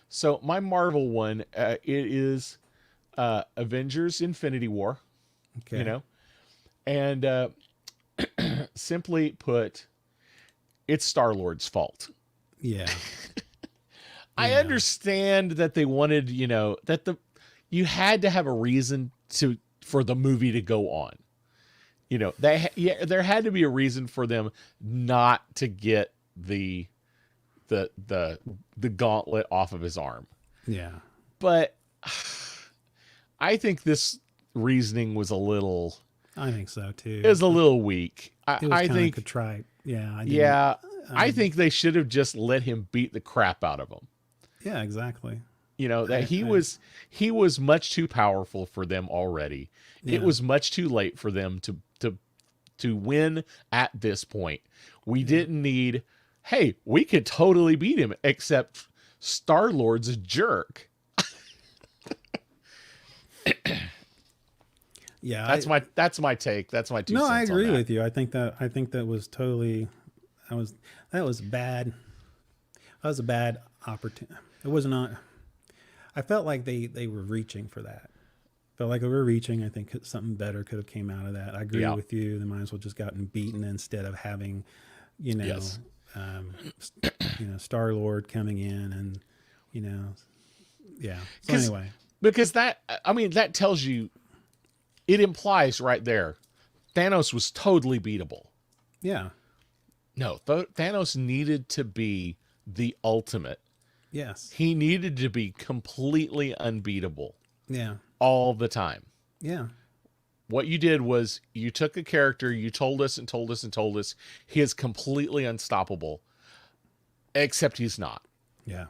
so my Marvel one, it is Avengers: Infinity War. Okay. You know, and simply put, it's Star-Lord's fault. Yeah. I understand that they wanted, that you had to have a reason for the movie to go on. There had to be a reason for them not to get the gauntlet off of his arm. Yeah. But I think this reasoning was a little too. is a little weak. It was I kinda think contrite. Yeah. I didn't- yeah, I think they should have just let him beat the crap out of him. Yeah. Exactly. That he was much too powerful for them already. Yeah. It was much too late for them to win at this point. We didn't need, hey, we could totally beat him, except Star-Lord's a jerk. Yeah. That's my take. That's my 2 No, cents I agree on that. with you. I think that was totally that was bad. That was a bad opportunity. It was not. I felt like they were reaching for that. Felt like they were reaching. I think something better could have came out of that. I agree Yeah. with you. They might as well just gotten beaten instead of having, Yes. Star-Lord coming in and, yeah. So 'Cause- anyway, Because that tells you, it implies right there, Thanos was totally beatable. yeah, No, Thanos needed to be the ultimate. yes, He needed to be completely unbeatable yeah, all the time. yeah, What you did was you took a character, you told us and told us and told us he is completely unstoppable, except he's not. yeah.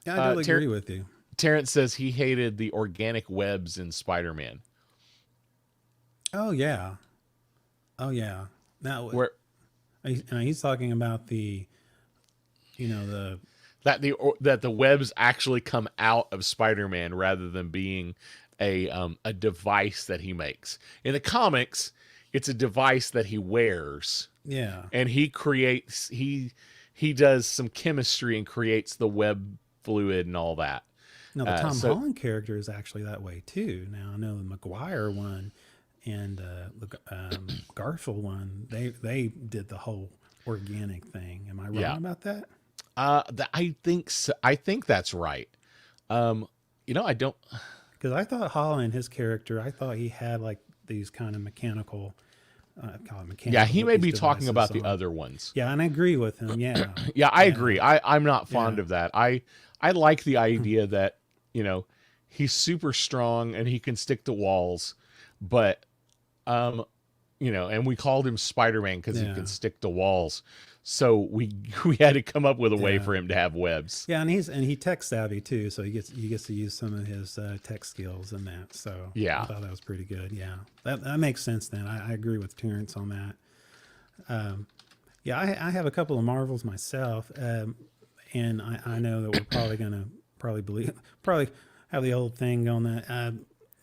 Yeah, I totally agree with you. Terrence says he hated the organic webs in Spider-Man. Oh yeah, oh yeah. Now, Where he's talking about the that the webs actually come out of Spider-Man rather than being a device that he makes. In the comics, it's a device that he wears, yeah, and he does some chemistry and creates the web fluid and all that. no, the Tom so- Holland character is actually that way too. Now I know the McGuire one and the Garfield one, they did the whole organic thing. Am I wrong Yeah. about that? I think so. I think that's right. I don't. Because I thought Holland, his character, I thought he had like these kind of mechanical. Call it mechanical. Yeah, he may these be talking devices about the on. other ones. Yeah, and I agree with him. Yeah, Yeah, I agree. I'm not fond Yeah. of that. I like the idea that he's super strong and he can stick to walls, but and we called him Spider-Man because he Yeah. can stick to walls. So we had to come up with a way Yeah. for him to have webs. yeah, and he tech savvy too, so he gets to use some of his tech skills in that. So Yeah. I thought that was pretty good. Yeah, that makes sense. Then I agree with Terrence on that. Yeah, I have a couple of Marvels myself, and I know that we're probably gonna probably have the old thing on that.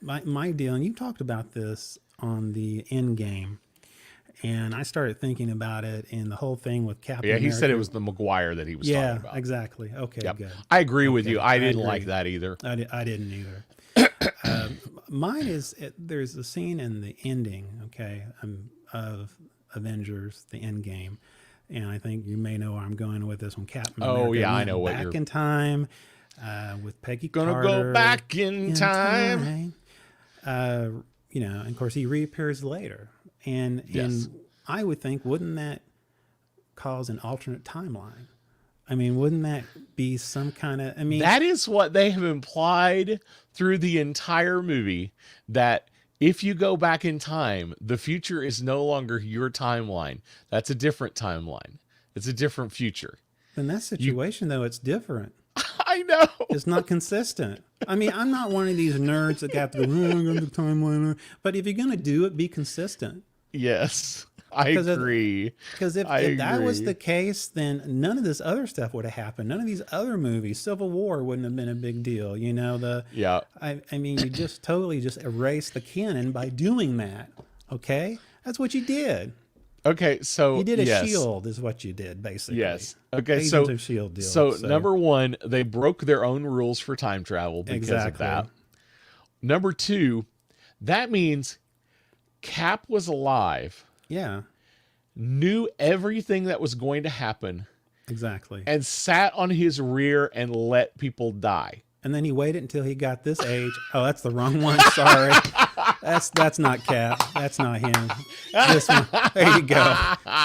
My deal, and you talked about this on the end game, and I started thinking about it and the whole thing with Captain Yeah, he said it America. was the Maguire that he was Yeah, talking about. exactly. Okay, Yep. good. I agree with you. I didn't agree. like that either. I didn't either. Mine is there's a scene in the ending, okay, of Avengers, the end game, And I think you may know where I'm going with this one. Captain Oh, America yeah, I went know what back you're- in time with Peggy Gonna Carter. go back in time. You know, and of course he reappears later. And Yes. I would think, wouldn't that cause an alternate timeline? I mean, wouldn't that be some kind of, I mean, That is what they have implied through the entire movie, that if you go back in time, the future is no longer your timeline. That's a different timeline. It's a different future. in that situation, though, it's different. I know. It's not consistent. I mean, I'm not one of these nerds that got to go, oh, I got the timeline. But if you're going to do it, be consistent. Yes, I Because of- agree. Because if that was the case, then none of this other stuff would have happened. None of these other movies, Civil War wouldn't have been a big deal. You know, Yeah. I mean, you just totally just erase the canon by doing that. Okay? That's what you did. Okay, so You did a yes. shield is what you did, basically. Yes. Okay, Agents so of S.H.I.E.L.D. deal. so number one, they broke their own rules for time travel because of Exactly. that. Number two, that means Cap was alive, Yeah, knew everything that was going to happen, exactly. and sat on his rear and let people die. And then he waited until he got this age. Oh, that's the wrong one. Sorry. That's not Cap. That's not him. This one. There you go.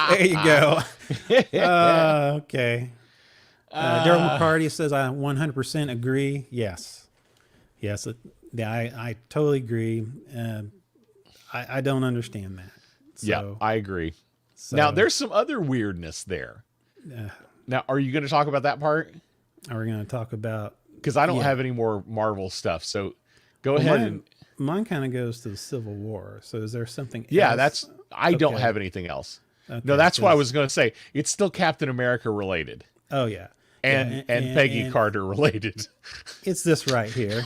There you go. Okay. Daryl McCarty says, I 100% agree. Yes. Yes. Yeah, I totally agree. I don't understand that. So, Yeah, I agree. so, Now, there's some other weirdness there. Now, are you going to talk about that part? are we going to talk about... Because I don't Yeah. have any more Marvel stuff. So go ahead and... Mine kind of goes to the Civil War. So is there something Yeah, else? I don't Okay. have anything else. Okay, No, that's what I 'cause- was going to say. It's still Captain America related Oh, yeah. and Yeah, and Peggy and Carter related. It's this right here.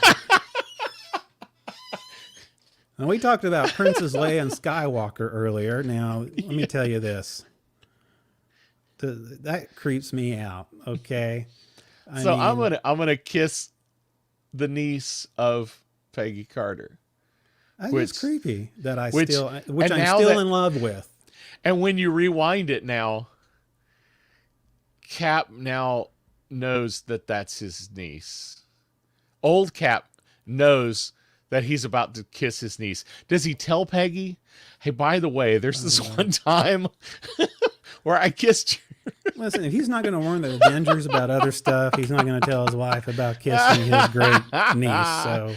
And we talked about Princess Leia and Skywalker earlier. Now, let me tell you this. That creeps me out, okay? So I'm mean, gonna kiss the niece of Peggy Carter. I think which- it's creepy that I which- still, which and I'm now still that- in love with. And when you rewind it now, Cap now knows that that's his niece. Old Cap knows that he's about to kiss his niece. Does he tell Peggy, hey, by the way, there's this one time where I kissed you? Listen, if he's not going to warn the Avengers about other stuff, he's not going to tell his wife about kissing his great niece. So,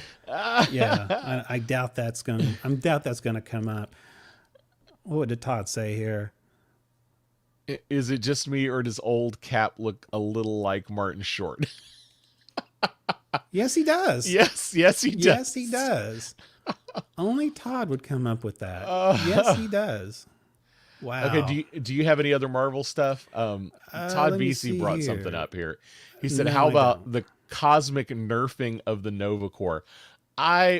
yeah, I doubt that's going to. I doubt that's going to come up. What did Todd say here? Is it just me, or does old Cap look a little like Martin Short? Yes, he does. Yes, he does. Yes, he does. Only Todd would come up with that. Yes, he does. Wow. Okay, do you have any other Marvel stuff? Todd let me BC see brought here. something up here. He said, No, "How I about don't. the cosmic nerfing of the Nova Corps?"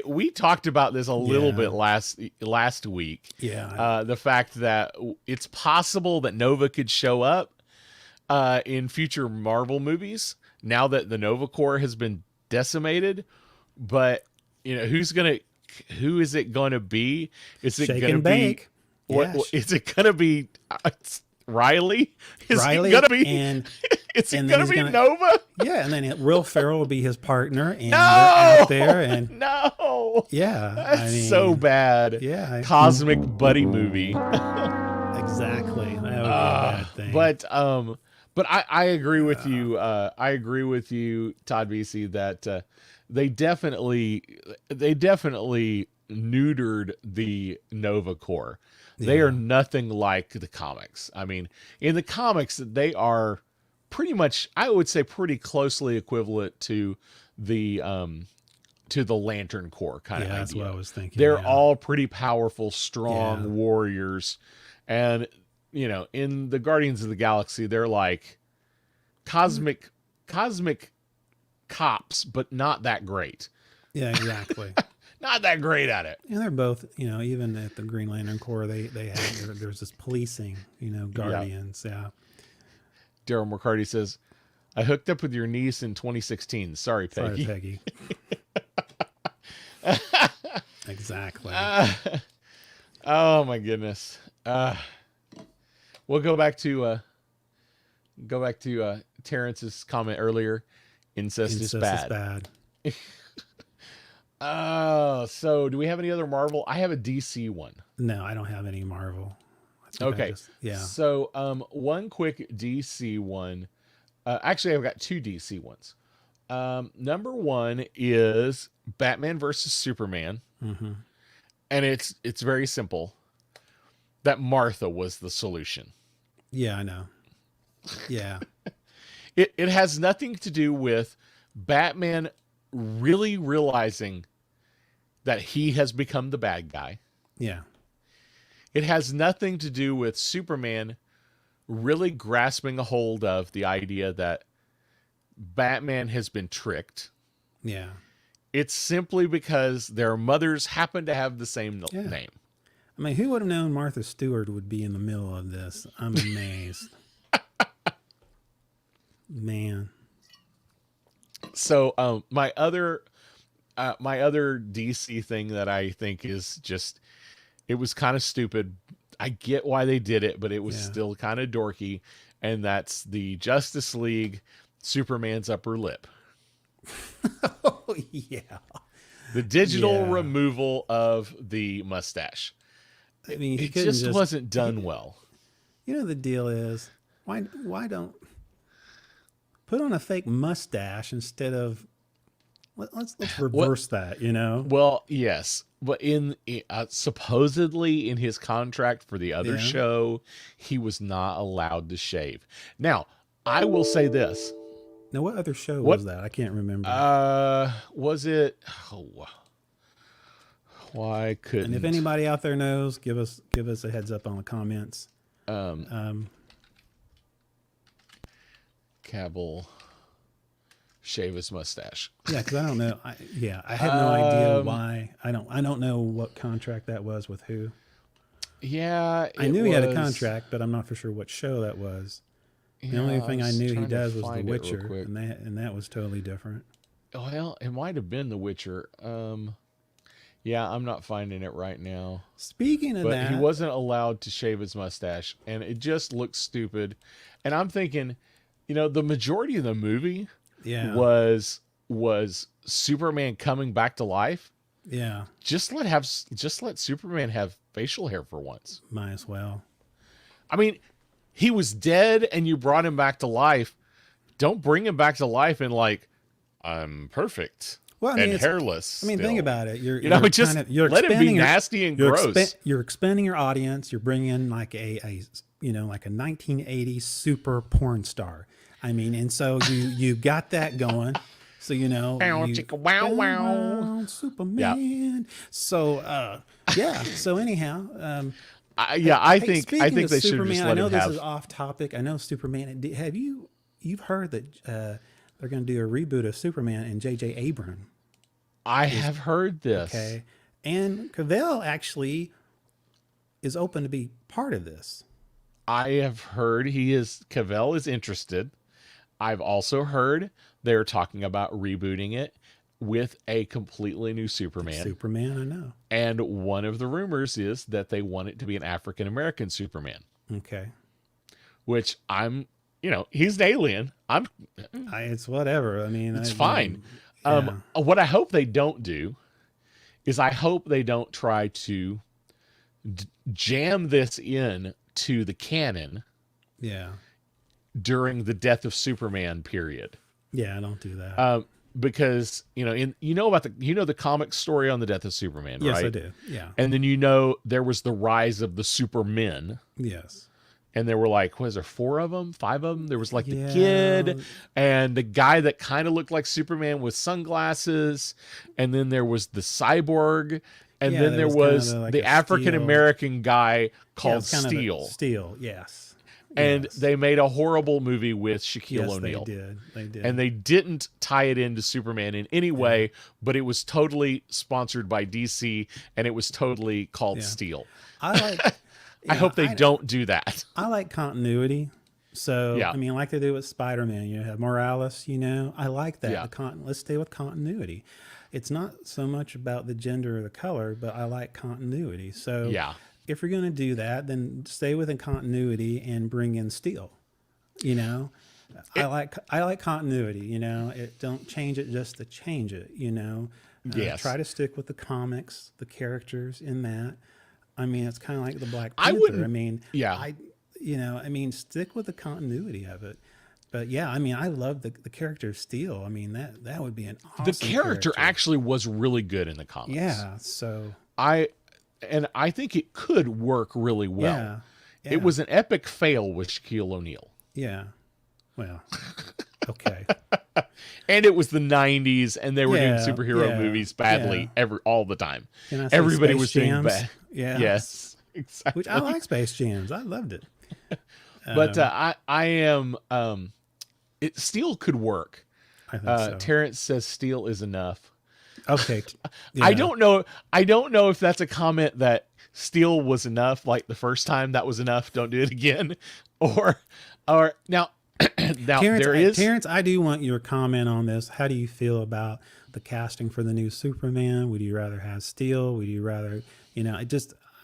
We talked about this a little Yeah. bit last week. Yeah. The fact that it's possible that Nova could show up in future Marvel movies now that the Nova Corps has been decimated, but who is it going to be? Is it Shake going to and be bake. what Yeah, is it going to be? Riley? Is Riley it going to be? and is it and then going to he's be gonna- Nova? yeah, and then Will Ferrell will be his partner, and No! they're out there, and No, yeah, that's so bad. Yeah, Cosmic buddy movie. exactly. That would be a bad thing. But I agree with you. I agree with you, Todd VC, that they definitely neutered the Nova Corps. They are nothing like the comics. I mean, in the comics, they are pretty much, I would say, pretty closely equivalent to the Lantern Corps kind of yeah, idea. that's what I was thinking. They're yeah. all pretty powerful, strong Yeah. warriors. And, in the Guardians of the Galaxy, they're like cosmic cops, but not that great. Yeah, exactly. Not that great at it. And they're both, even at the Green Lantern Corps, they have there's this policing, guardians. Yeah. Daryl McCarty says, I hooked up with your niece in 2016. Sorry, Peggy. Sorry, Peggy. Exactly. Oh my goodness. We'll go back to Go back to Terrence's comment earlier. Incest is Incest bad. is bad. So do we have any other Marvel? I have a DC one. No, I don't have any Marvel. I think I Okay. yeah. So one quick DC one. Actually, I've got two DC ones. Number one is Batman versus Superman, Mm-hmm. and it's very simple. That Martha was the solution. Yeah, I know. Yeah. It has nothing to do with Batman really realizing that he has become the bad guy. Yeah. It has nothing to do with Superman really grasping a hold of the idea that Batman has been tricked. Yeah. It's simply because their mothers happen to have the same Yeah. name. I mean, who would have known Martha Stewart would be in the middle of this? I'm amazed. Man. So my other DC thing that I think is just, it was kind of stupid. I get why they did it, but it was Yeah. still kind of dorky, and that's the Justice League Superman's upper lip. Oh, yeah. The digital Yeah. removal of the mustache. I mean, he It couldn't just wasn't done well. You know, the deal is, why don't put on a fake mustache instead of let's reverse that, you know? Well, yes, but supposedly in his contract for the other Yeah. show, he was not allowed to shave. Now, I will say this. Now, what other show What- was that? I can't remember. Was it? Oh, why couldn't? And if anybody out there knows, give us a heads up on the comments. Cavill shave his mustache? Yeah, because I don't know. I have no idea why. I don't know what contract that was with who. Yeah, I knew he had a contract, but I'm not for sure what show that was. The only thing I knew he does was The Witcher, and that was totally different. Well, it might have been The Witcher. Yeah, I'm not finding it right now. Speaking of But that, he wasn't allowed to shave his mustache, and it just looks stupid. And I'm thinking, the majority of the movie yeah, was Superman coming back to life. yeah, Just let Superman have facial hair for once. might as well. I mean, he was dead, and you brought him back to life. Don't bring him back to life and I'm perfect. Well, I mean, and hairless. I mean, still. think about it. You're just you're let him be expanding your- nasty and you're gross. You're expanding your audience. You're bringing in like a 1980s super porn star. I mean, and so you got that going. So Bow, chicka, wow, wow. Superman. So yeah. So anyhow, I think speaking of they should Superman, just I let know him this have. is off topic. I know Superman. Have you've heard that they're going to do a reboot of Superman and J.J. Abrams? I have heard this. Okay, and Cavill actually is open to be part of this. I have heard Cavill is interested. I've also heard they're talking about rebooting it with a completely new Superman. Superman, I know. And one of the rumors is that they want it to be an African American Superman, Okay, which he's an alien. it's whatever. I mean, It's fine. yeah. What I hope they don't do is I hope they don't try to jam this in to the canon Yeah, during the Death of Superman period. yeah. I don't do that. Because about the comic story on the Death of Superman, Yes, right? I do. Yeah. And then there was the rise of the Supermen, Yes. and there were was there 4 of them, 5 of them? There was the Yeah. kid and the guy that kind of looked like Superman with sunglasses, and then there was the cyborg, and Yeah, then there there was was kinda like the a African American guy Yeah, called it's kind of a- Steel, Steel. Yes. and Yes. they made a horrible movie with Shaquille Yes, O'Neal. They did. They did. And they didn't tie it into Superman in any way, but it was totally sponsored by DC, and it was totally called Yeah. Steel. I like. I hope they I- don't do that. I like continuity. So Yeah. I mean, like they do with Spider-Man, you have Morales. I like that. Yeah. Let's stay with continuity. It's not so much about the gender or the color, but I like continuity. So Yeah. if you're going to do that, then stay within continuity and bring in Steel. You know, I like continuity. You know, it don't change it just to change it. You know, Yes. try to stick with the comics, the characters in that. I mean, it's kind of like the Black I Panther. wouldn't- I mean, yeah. I mean, stick with the continuity of it. But yeah, I mean, I love the character of Steel. I mean, that would be an awesome The character actually was really good in the comics. Yeah. So I think it could work really well. yeah, yeah, It was an epic fail with Shaquille O'Neal. yeah. Well, okay. And it was the 90s, and they were doing Yeah, superhero yeah, movies badly all the time. Can I say Everybody Space was doing Jams? bad. Yeah. Yes, exactly. Which I like Space Jams. I loved it. But I am. It Steel could work. I think so. Terrence says Steel is enough. Okay. I Yeah. don't know. I don't know if that's a comment that Steel was enough. Like the first time, that was enough. Don't do it again. Or now. Now Terrence, I do want your comment on this. How do you feel about the casting for the new Superman? Would you rather have Steel? Would you rather,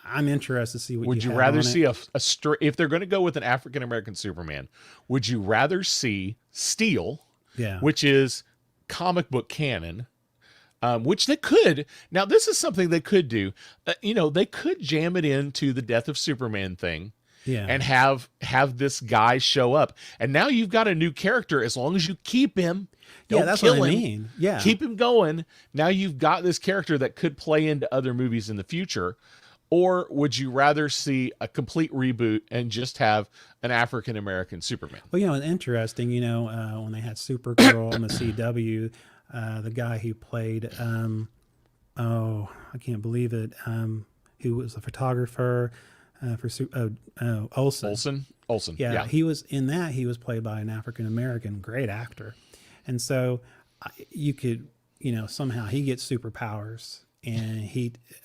I'm interested to see what Would you have rather on see it. if they're going to go with an African American Superman? Would you rather see Steel, Yeah. which is comic book canon, which they could? Now, this is something they could do. They could jam it into the Death of Superman thing. Yeah. And have this guy show up, and now you've got a new character. As long as you keep him, don't that's kill what I him, mean. Yeah. keep him going. Now you've got this character that could play into other movies in the future. Or would you rather see a complete reboot and just have an African American Superman? Well, it's interesting, when they had Supergirl on the CW, the guy who played, I can't believe it, who was a photographer for Olsen. Olsen. Yeah, he was in that. He was played by an African American, great actor, and so you could, somehow he gets superpowers, and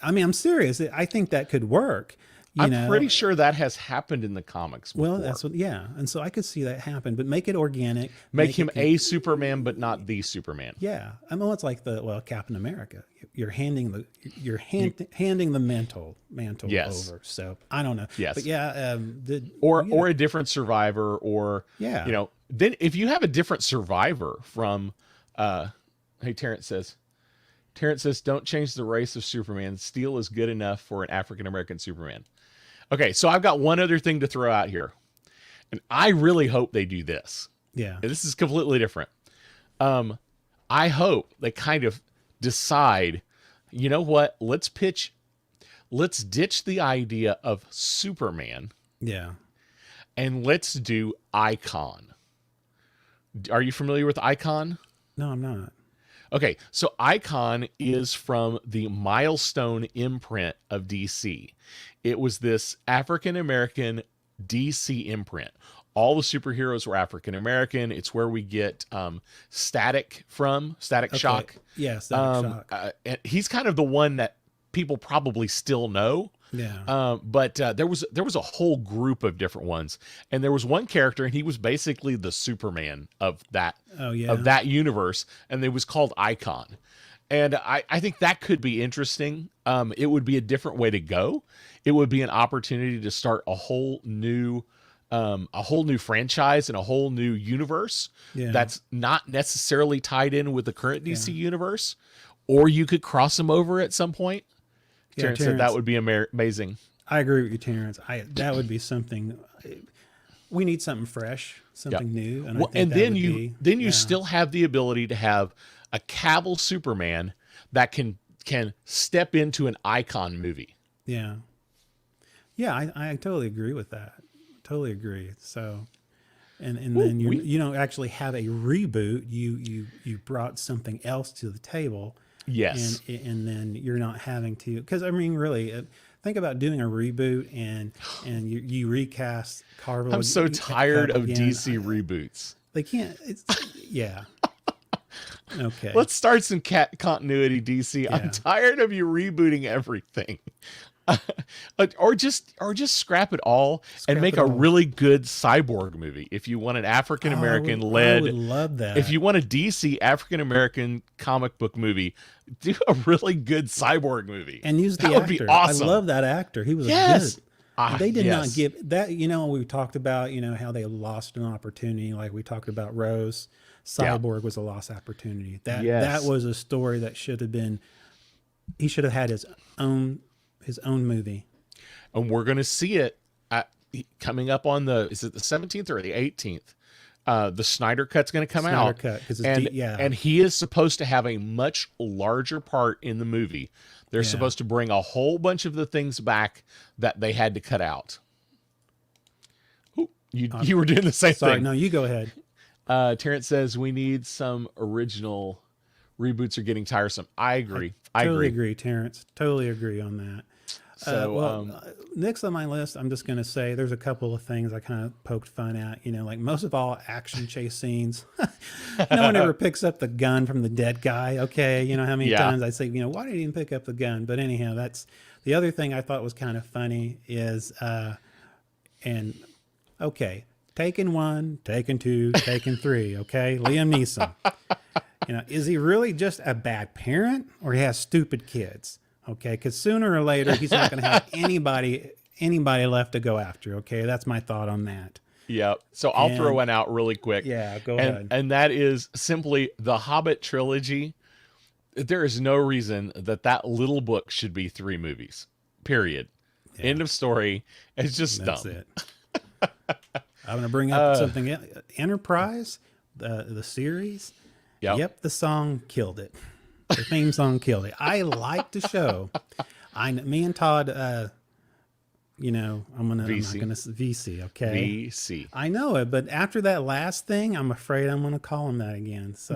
I'm serious. I think that could work. I'm pretty sure that has happened in the comics before. Well, that's what, yeah, and so I could see that happen, but make it organic. Make him it a Superman, but not the Superman. Yeah, it's like Captain America. You're handing the mantle Yes. over. So I don't know. Yes. But yeah, Or a different survivor, or Yeah. Then if you have a different survivor from, hey, Terrence says, don't change the race of Superman. Steel is good enough for an African American Superman. Okay, so I've got one other thing to throw out here, and I really hope they do this. yeah, This is completely different. I hope they kind of decide, you know what? Let's ditch the idea of Superman yeah. and let's do Icon. Are you familiar with Icon? No, I'm not. Okay, so Icon is from the Milestone imprint of DC. It was this African American DC imprint. All the superheroes were African American. It's where we get Static from, Static Shock. Yes, Shock. And he's kind of the one that people probably still know. Yeah. But there was a whole group of different ones, and there was one character, and he was basically the Superman of that universe, and it was called Icon. And I think that could be interesting. It would be a different way to go. It would be an opportunity to start a whole new franchise and a whole new universe that's not necessarily tied in with the current DC universe, or you could cross them over at some point. Terrence said that would be amazing. I agree with you, Terrence. That would be something. We need something fresh, something new, and then you still have the ability to have a Cavill Superman that can step into an Icon movie. Yeah. Yeah, I totally agree with that. Totally agree. So, and then you don't actually have a reboot. You brought something else to the table. Yes. And then you're not having to, because really, think about doing a reboot and you recast Carvel. I'm so tired of again. DC reboots. They can't. Yeah. Okay. Let's start some continuity, DC. Yeah. I'm tired of you rebooting everything. or just scrap it all and make a really good Cyborg movie. If you want an African American led, I would love that. If you want a DC African American comic book movie, do a really good Cyborg movie. And use the that actor. would be awesome. I love that actor. He was yes. good. They did not Yes. give that, we talked about, how they lost an opportunity. Like we talked about Rose, Yeah. Cyborg was a lost opportunity. That Yes. was a story that should have been, he should have had own, his own movie. And we're going to see it coming up on is it the 17th or the 18th? The Snyder Cut's going to come Snyder out. Cut, 'cause it's and, yeah. and he is supposed to have a much larger part in the movie. They're Yeah. supposed to bring a whole bunch of the things back that they had to cut out. Ooh, you were doing the same Sorry, thing. no, you go ahead. Terrence says we need some original reboots are getting tiresome. I agree. I Totally agree. agree, Terrence. Totally agree on that. So, Next on my list, I'm just going to say there's a couple of things I kind of poked fun at. Like most of all, action chase scenes. No one ever picks up the gun from the dead guy. Okay, how many Yeah. times I say, why did he even pick up the gun? But anyhow, that's the other thing I thought was kind of funny is, Taken 1, Taken 2, Taken 3. Okay, Liam Neeson. Is he really just a bad parent, or he has stupid kids? Okay, because sooner or later he's not going to have anybody left to go after. Okay, that's my thought on that. yeah. So I'll throw And- one out really quick. Yeah, go ahead. And that is simply the Hobbit trilogy. There is no reason that little book should be 3 movies. Period. End of story. It's just That's dumb. it. I'm going to bring up something else. Enterprise, the series. Yep. Yep, the song killed it. The theme song killed it. I like the show. Me and Todd, I'm not VC. gonna VC. Okay. VC. I know it, but after that last thing, I'm afraid I'm going to call him that again. So,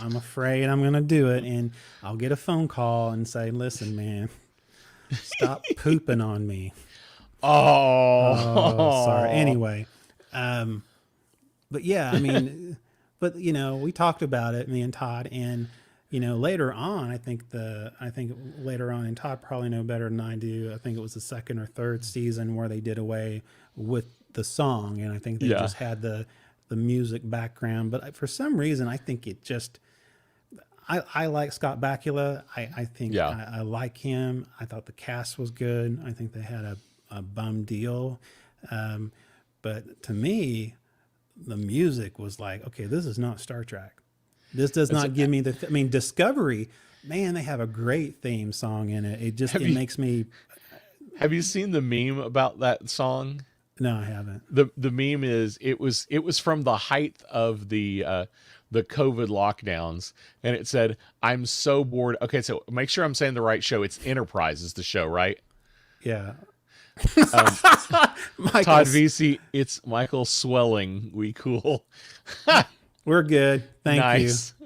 I'm afraid I'm going to do it, and I'll get a phone call and say, "Listen, man, stop pooping on me." Oh, sorry. Anyway, but yeah, we talked about it, me and Todd, and later on, I think later on, and Todd probably know better than I do. I think it was the second or third season where they did away with the song, and I think they Yeah. just had the music background. But for some reason, I think it just. I like Scott Bakula. I think Yeah. I like him. I thought the cast was good. I think they had a bum deal. But to me, the music was like, okay, this is not Star Trek. This does not give me Discovery, man, they have a great theme song in it. It makes me, Have you seen the meme about that song? no, I haven't. The meme is it was from the height of the COVID lockdowns, and it said, "I'm so bored." Okay, so make sure I'm saying the right show. It's Enterprise is the show, right? Yeah. Todd VC, it's Michael Swelling. We cool. We're good. Thank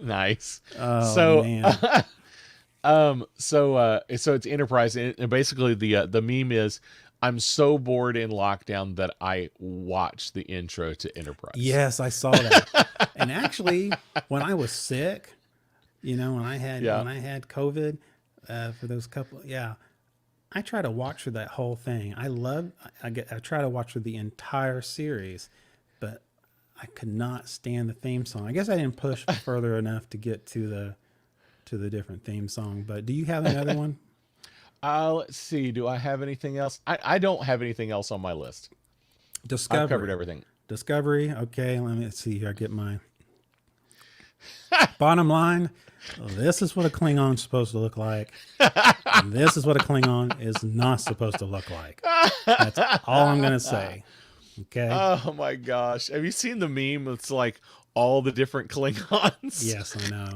Nice. Oh, so man. so it's Enterprise, and basically the meme is, I'm so bored in lockdown that I watched the intro to Enterprise. Yes, I saw that. And actually, when I was sick, when I had COVID, for those couple, I try to watch through that whole thing. I try to watch through the entire series, but I could not stand the theme song. I guess I didn't push further enough to get to the different theme song. But do you have another one? Let's see. Do I have anything else? I don't have anything else on my list. Discovery. I've covered everything. Discovery. Okay, let me see here. I get my bottom line. This is what a Klingon's supposed to look like. And this is what a Klingon is not supposed to look like. That's all I'm going to say. Okay. Oh my gosh. Have you seen the meme? It's like all the different Klingons. Yes, I know.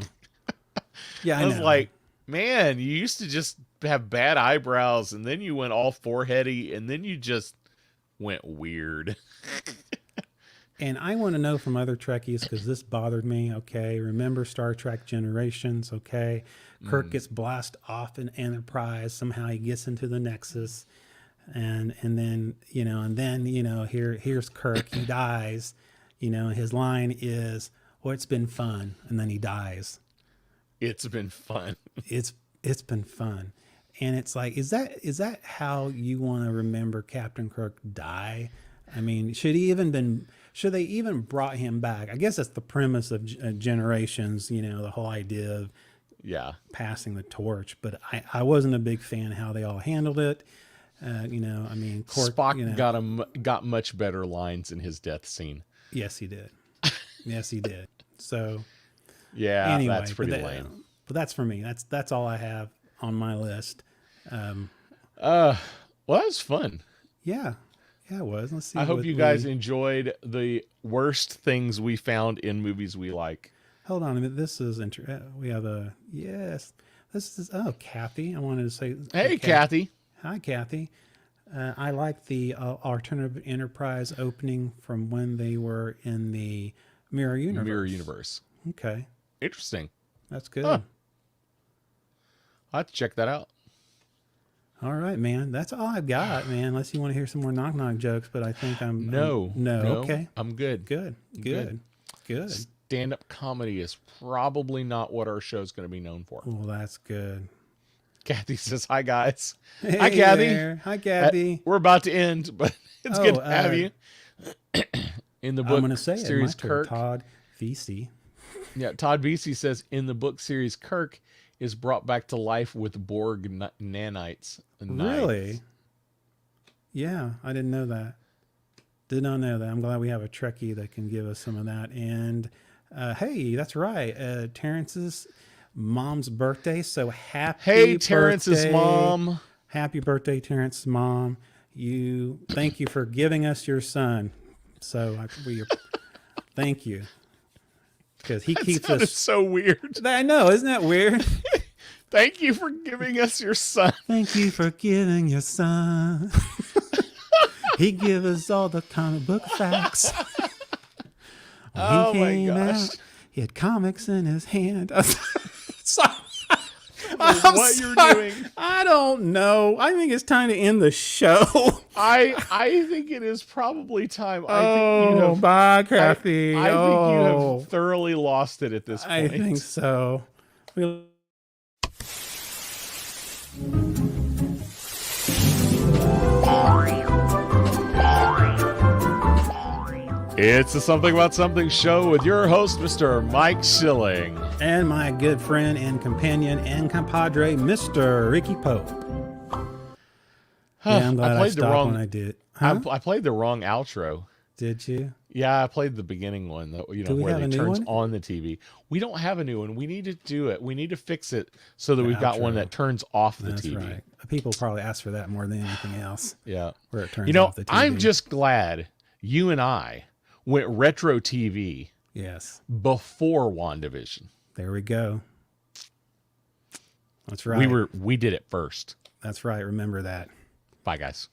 Yeah, I I was know. like, man, you used to just have bad eyebrows, and then you went all foreheady, and then you just went weird. And I want to know from other Trekkies, because this bothered me. Okay, remember Star Trek Generations? Okay, Kirk gets blasted off in Enterprise. Somehow he gets into the Nexus, and then here's Kirk. He dies. His line is, "Well, it's been fun," and then he dies. It's been fun. It's been fun, and it's like, is that how you want to remember Captain Kirk die? I mean, should they even brought him back? I guess that's the premise of Generations, the whole idea of Yeah. passing the torch. But I wasn't a big fan of how they all handled it. You know, I mean, Quark, Spock you know, got much better lines in his death scene. yes, he did. Yes, he did. So Yeah, anyway, that's pretty lame. But that's for me. That's all I have on my list. Well, that was fun. Yeah, yeah, it was. Let's see. I hope what you guys enjoyed the worst things we found in movies we like. Hold on a minute. This is we have a yes. This is Kathy. I wanted to say Hey, Kathy. Hi, Kathy. I like the Alternative Enterprise opening from when they were in the Mirror Universe. Mirror Universe. Okay, Interesting. that's good. Huh. I'll have to check that out. All right, man. That's all I've got, man. Unless you want to hear some more knock knock jokes, but I think No. no. Okay, I'm good. good. Stand-up comedy is probably not what our show's going to be known for. Well, that's good. Kathy says, hi, guys. Hey Hi, Kathy. there. Hi, Kathy. We're about to end, but it's good to have you. In the book I'm going to say it. My series turn. Kirk. Todd Vesey. Yeah, Todd Vesey says, in the book series, Kirk is brought back to life with Borg nanites. Really? Yeah, I didn't know that. Did not know that. I'm glad we have a Trekkie that can give us some of that. And hey, that's right. Terrence's mom's birthday. So happy Hey, Terrence's birthday. mom. Happy birthday, Terrence's mom. Thank you for giving us your son. So we thank you. Because he keeps That is us. so weird. I know, isn't that weird? Thank you for giving us your son. Thank you for giving your son. He gives us all the comic book facts. When Oh he my came gosh. out, he had comics in his hand. Sorry. What you're doing. I don't know. I think it's time to end the show. I think it is probably time. Bye, Kathy. I think you have thoroughly lost it at this point. I think so. It's a Something About Something show with your host, Mr. Mike Schilling. And my good friend and companion and compadre, Mr. Ricky Pope. Yeah, I'm glad I stopped when I did. Huh? I played the wrong outro. Did you? Yeah, I played the beginning one, that, Do we where have they a new turns one? on the TV. We don't have a new one. We need to do it. We need to fix it so that we've got one outro. that turns off the That's TV. right. People probably ask for that more than anything else. Yeah. Where it turns off the TV. I'm just glad you and I went retro TV Yes. before WandaVision. There we go. That's right. We did it first. That's right. Remember that. Bye, guys.